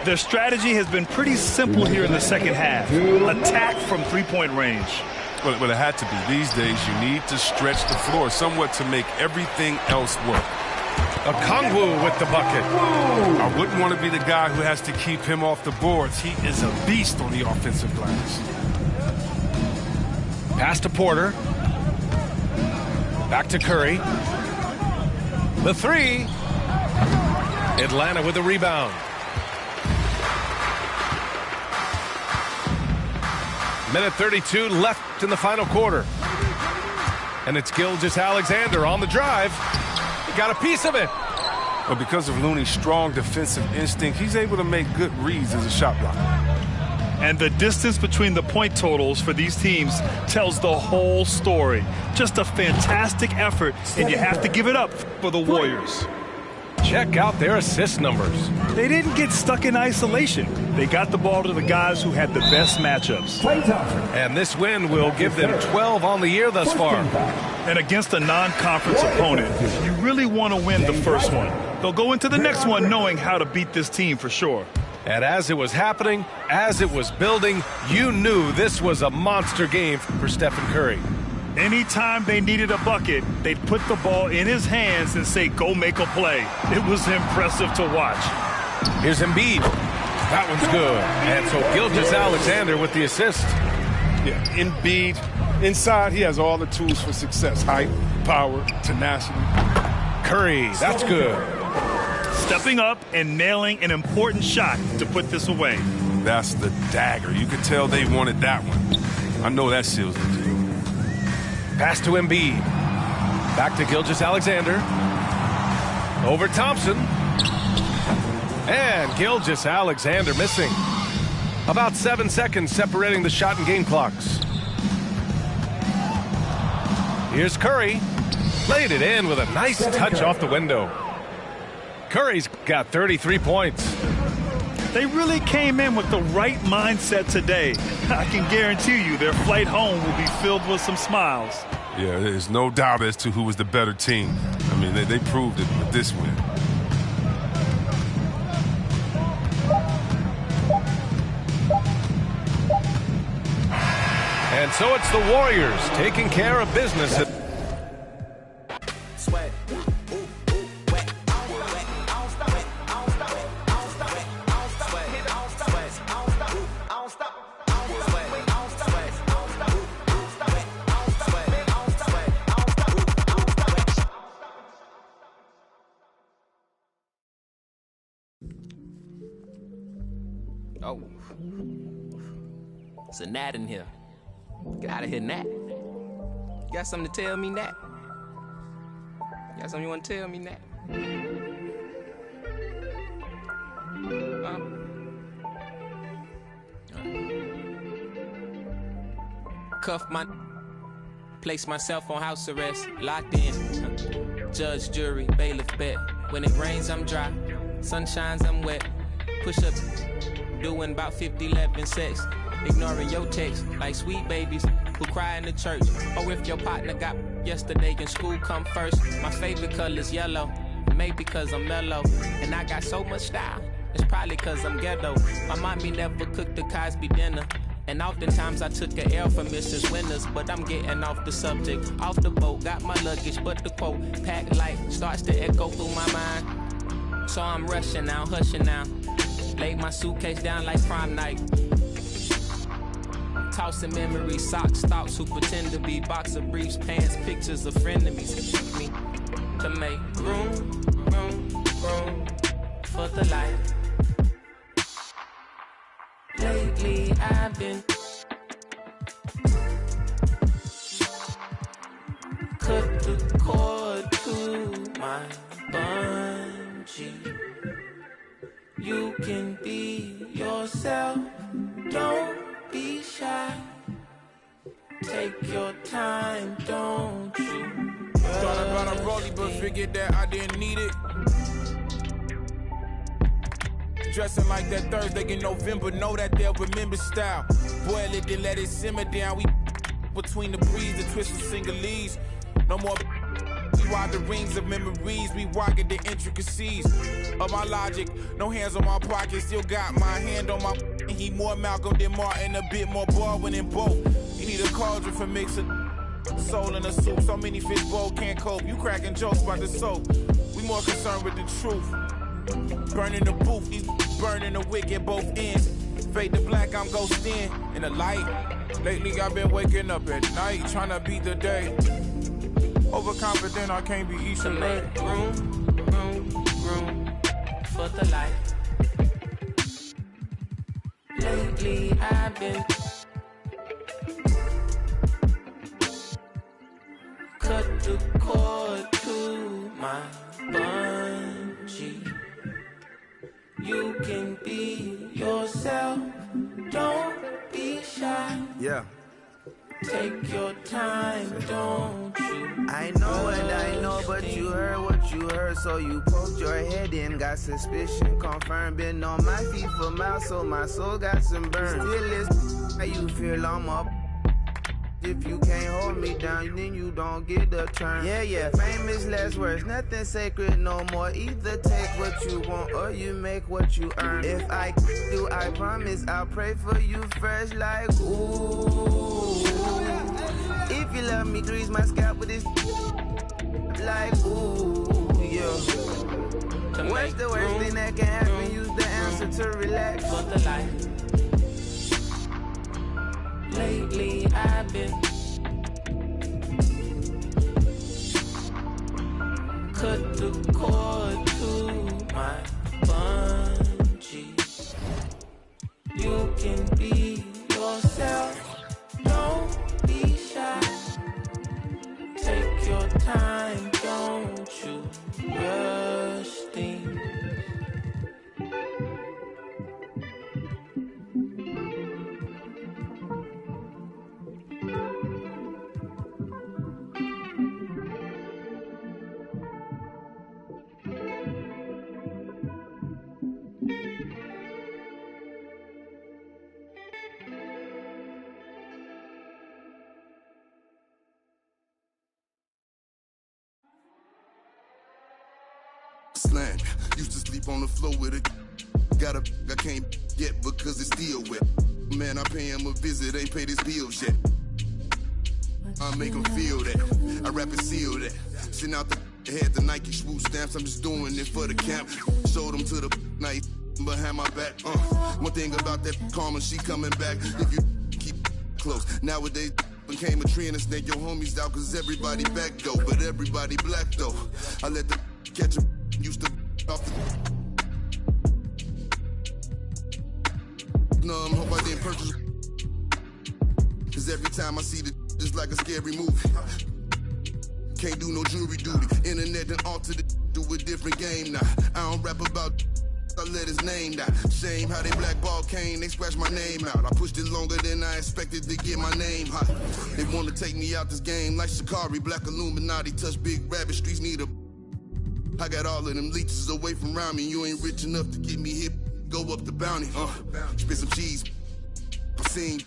Their strategy has been pretty simple here in the second half. Attack from three-point range. Well, it had to be. These days, you need to stretch the floor somewhat to make everything else work. Okongwu with the bucket. I wouldn't want to be the guy who has to keep him off the boards. He is a beast on the offensive glass. Pass to Porter. Back to Curry. The three. Atlanta with the rebound. Minute 32 left in the final quarter. And it's Gilgeous-Alexander on the drive. He got a piece of it. Well, because of Looney's strong defensive instinct, he's able to make good reads as a shot blocker. And the distance between the point totals for these teams tells the whole story. Just a fantastic effort, and you have to give it up for the Warriors. Check out their assist numbers. They didn't get stuck in isolation. They got the ball to the guys who had the best matchups. And this win will give them 12 on the year thus far. And against a non-conference opponent, you really want to win the first one. They'll go into the next one knowing how to beat this team for sure. And as it was happening, as it was building, you knew this was a monster game for Stephen Curry. Anytime they needed a bucket, they'd put the ball in his hands and say, go make a play. It was impressive to watch. Here's Embiid. That one's good. And so Gilgeous-Alexander with the assist. Yeah, Embiid. Inside, he has all the tools for success. Height, power, tenacity. Curry, that's good. Stepping up and nailing an important shot to put this away. That's the dagger. You could tell they wanted that one. I know that seals the deal. Pass to Embiid. Back to Gilgeous-Alexander. Over Thompson. And Gilgeous-Alexander missing. About 7 seconds separating the shot and game clocks. Here's Curry. Laid it in with a nice touch off the window. Curry's got 33 points. They really came in with the right mindset today. I can guarantee you their flight home will be filled with some smiles. Yeah, there's no doubt as to who was the better team. I mean, they proved it with this win. And so it's the Warriors taking care of business. Oh, it's a gnat in here. Get out of here, Nat. You got something to tell me, Nat? You got something you want to tell me, Nat? Cuff my... Place myself on house arrest. Locked in. Judge, jury, bailiff, bet. When it rains, I'm dry. Sun shines, I'm wet. Push up. Doing about 50-11 sex. Ignoring your text like sweet babies who cry in the church. Or if your partner got yesterday in school, come first. My favorite color's yellow. Maybe because I'm mellow. And I got so much style. It's probably because I'm ghetto. My mommy never cooked the Cosby dinner. And oftentimes I took an L from Mrs. Winters. But I'm getting off the subject. Off the boat, got my luggage. But the quote, packed light, starts to echo through my mind. So I'm rushing now, hushing now. Laid my suitcase down like prom night. Tossing memories, socks, thoughts who pretend to be boxer briefs, pants, pictures of frenemies. Me to make room for the light. Lately I've been cut the cord to my bungee. You can be yourself, don't be shy. Take your time, don't you? Thought about a rollie, but figured that I didn't need it. Dressing like that Thursday in November, know that they'll remember style. Boil it, then let it simmer down. We between the breeze, the twist of singlese. No more. We ride the rings of memories, we rockin' the intricacies of my logic. No hands on my pocket, still got my hand on my. He more Malcolm than Martin, a bit more Baldwin than both. You need a cauldron for mixing soul in a soup. So many fish bowl can't cope. You cracking jokes about the soap. We more concerned with the truth. Burning the booth, these burning the wick at both ends. Fade to black, I'm ghosting in the light. Lately I've been waking up at night, trying to beat the day. Overconfident, I can't be each to make room for the light. Lately I've been cut the cord to my bungee. You can be yourself, don't Yeah. Take your time, don't you? I know what I know, but you heard what you heard, so you poked your head in, got suspicion confirmed. Been on my feet for miles, so my soul got some burn. Still is how you feel I'm up. If you can't hold me down, then you don't get the turn. Yeah, famous last words, nothing sacred no more. Either take what you want or you make what you earn. If I do, I promise I'll pray for you fresh like ooh. If you love me, grease my scalp with this like ooh, yeah. What's the worst thing that can happen? Use the answer to relax. For the life. Lately I've been cut the cord to my bungee. You can be yourself, don't be shy. Take your time, don't you rush things. Slang. Used to sleep on the floor with a got a I can't get because it's still wet. Man, I pay him a visit, ain't paid his bills yet. I make him feel that. I rap and seal that. Send out the head the Nike swoop stamps. I'm just doing it for the camp. Showed them to the night behind my back. One thing about that karma, she coming back. If you keep close. Nowadays became a trend and snake your homies out cause everybody back though. But everybody black though. I let the catch a used to off the numb, hope I didn't purchase. Cause every time I see the just like a scary movie. Can't do no jury duty. Internet and altered it to a different game now. I don't rap about I let his name down. Shame how they blackball Kane, they scratched my name out. I pushed it longer than I expected to get my name hot. They wanna take me out this game like Shikari, Black Illuminati, touch big rabbit, streets need a. I got all of them leeches away from around me. You ain't rich enough to get me hip. Go up the bounty. Spit some cheese. I'm seeing.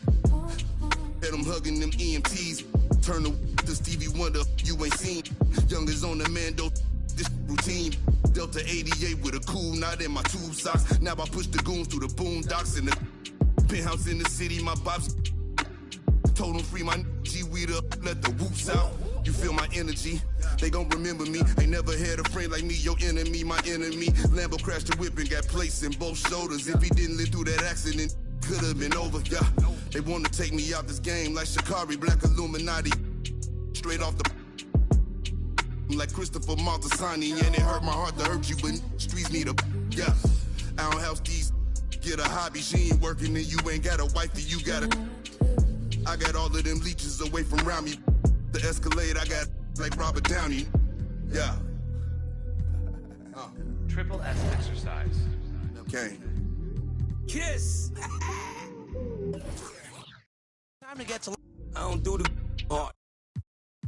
Had them hugging them EMTs. Turn to Stevie Wonder. You ain't seen. Youngers on the Mando. This routine. Delta 88 with a cool knot in my tube socks. Now I push the goons through the boondocks in the penthouse in the city. My bops. Told them free my G-weed up. Let the whoops out. You feel my energy, they gon' remember me. Ain't never had a friend like me, your enemy, my enemy. Lambo crashed the whip and got placed in both shoulders. If he didn't live through that accident, could've been over, yeah. They wanna take me out this game like Shikari, Black Illuminati. Straight off the like Christopher Maltasani. And it hurt my heart to hurt you, but streets need a, yeah. I don't house these, get a hobby. She ain't working and you ain't got a wifey, you got a. I got all of them leeches away from around me. The Escalade, I got like Robert Downey. Yeah. Triple S exercise. Okay. Kiss. Time to get to. I don't do the part. The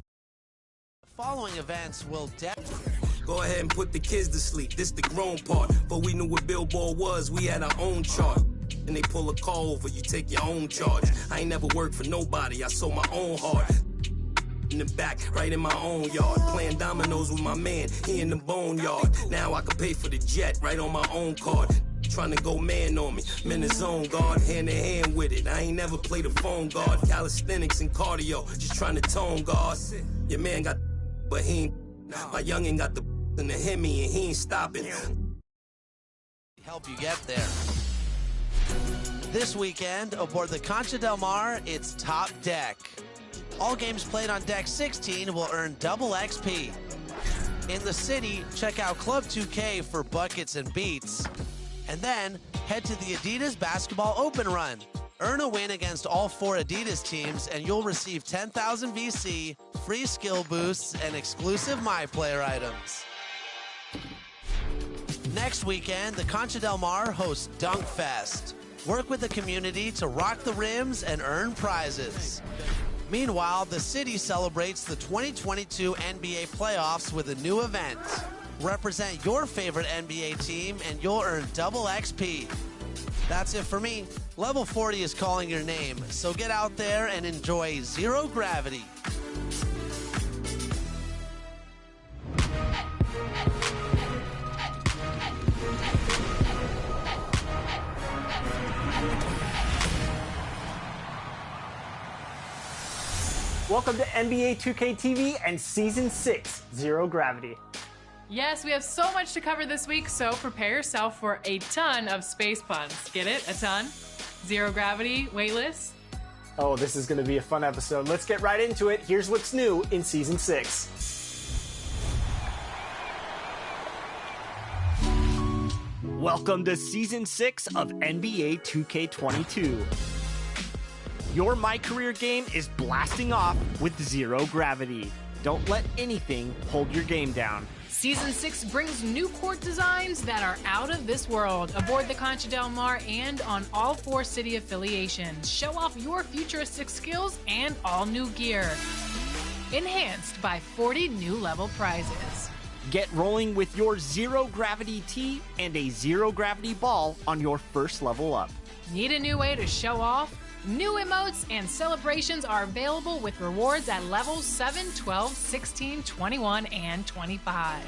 following events will Go ahead and put the kids to sleep. This the grown part. But we knew what Billboard was. We had our own chart. And they pull a call over, you take your own charge. I ain't never worked for nobody. I sold my own heart. In the back, right in my own yard. Playing dominoes with my man, he in the boneyard. Now I can pay for the jet, right on my own card. Trying to go man on me, I'm in the zone, guard, hand in hand with it. I ain't never played a phone guard. Calisthenics and cardio, just trying to tone guard. Your man got but he ain't. My youngin' got the in the Hemi and he ain't stopping. help you get there. This weekend, aboard the Concha Del Mar, it's Top Deck. All games played on Deck 16 will earn double XP. In the city, check out Club 2K for buckets and beats. And then, head to the Adidas Basketball Open Run. Earn a win against all 4 Adidas teams, and you'll receive 10,000 VC, free skill boosts, and exclusive MyPlayer items. Next weekend, the Concha Del Mar hosts Dunk Fest. Work with the community to rock the rims and earn prizes. Meanwhile, the city celebrates the 2022 NBA playoffs with a new event. Represent your favorite NBA team and you'll earn double XP. That's it for me. Level 40 is calling your name, so get out there and enjoy Zero Gravity. Welcome to NBA 2K TV and Season 6, Zero Gravity. Yes, we have so much to cover this week, so prepare yourself for a ton of space puns. Get it? A ton? Zero Gravity, Weightless. Oh, this is going to be a fun episode. Let's get right into it. Here's what's new in Season 6. Welcome to Season 6 of NBA 2K22. Your My Career game is blasting off with Zero Gravity. Don't let anything hold your game down. Season 6 brings new court designs that are out of this world aboard the Concha Del Mar and on all 4 city affiliations. Show off your futuristic skills and all new gear. Enhanced by 40 new level prizes. Get rolling with your Zero Gravity tee and a Zero Gravity ball on your first level up. Need a new way to show off? New emotes and celebrations are available with rewards at levels 7, 12, 16, 21, and 25.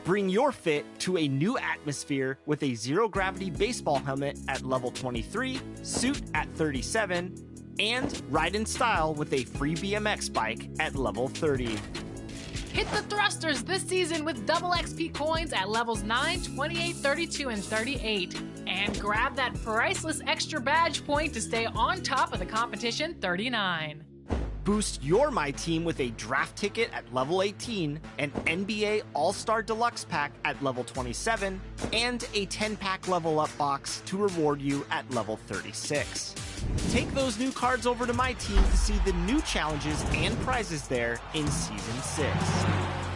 Bring your fit to a new atmosphere with a Zero Gravity baseball helmet at level 23, suit at 37, and ride in style with a free BMX bike at level 30. Hit the thrusters this season with double XP coins at levels 9, 28, 32, and 38. And grab that priceless extra badge point to stay on top of the competition 39. Boost your My Team with a draft ticket at level 18, an NBA All-Star Deluxe pack at level 27, and a 10-pack level up box to reward you at level 36. Take those new cards over to My Team to see the new challenges and prizes there in Season 6.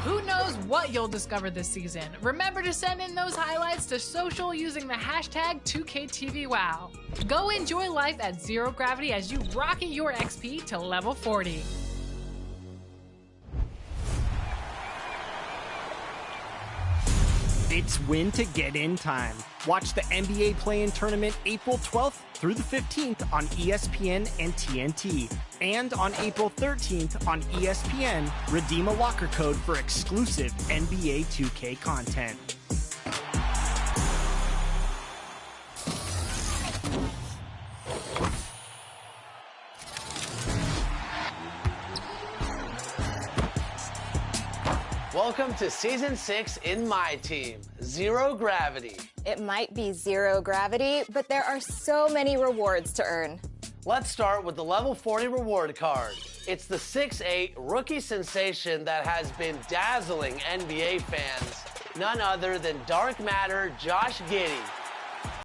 Who knows what you'll discover this season? Remember to send in those highlights to social using the hashtag 2KTVWow. Go enjoy life at Zero Gravity as you rocket your XP to level 40. It's win to get in time. Watch the NBA Play-In Tournament April 12th through the 15th on ESPN and TNT. And on April 13th on ESPN, redeem a locker code for exclusive NBA 2K content. Welcome to Season 6 in My Team, Zero Gravity. It might be zero gravity, but there are so many rewards to earn. Let's start with the level 40 reward card. It's the 6'8" rookie sensation that has been dazzling NBA fans. None other than Dark Matter Josh Giddey.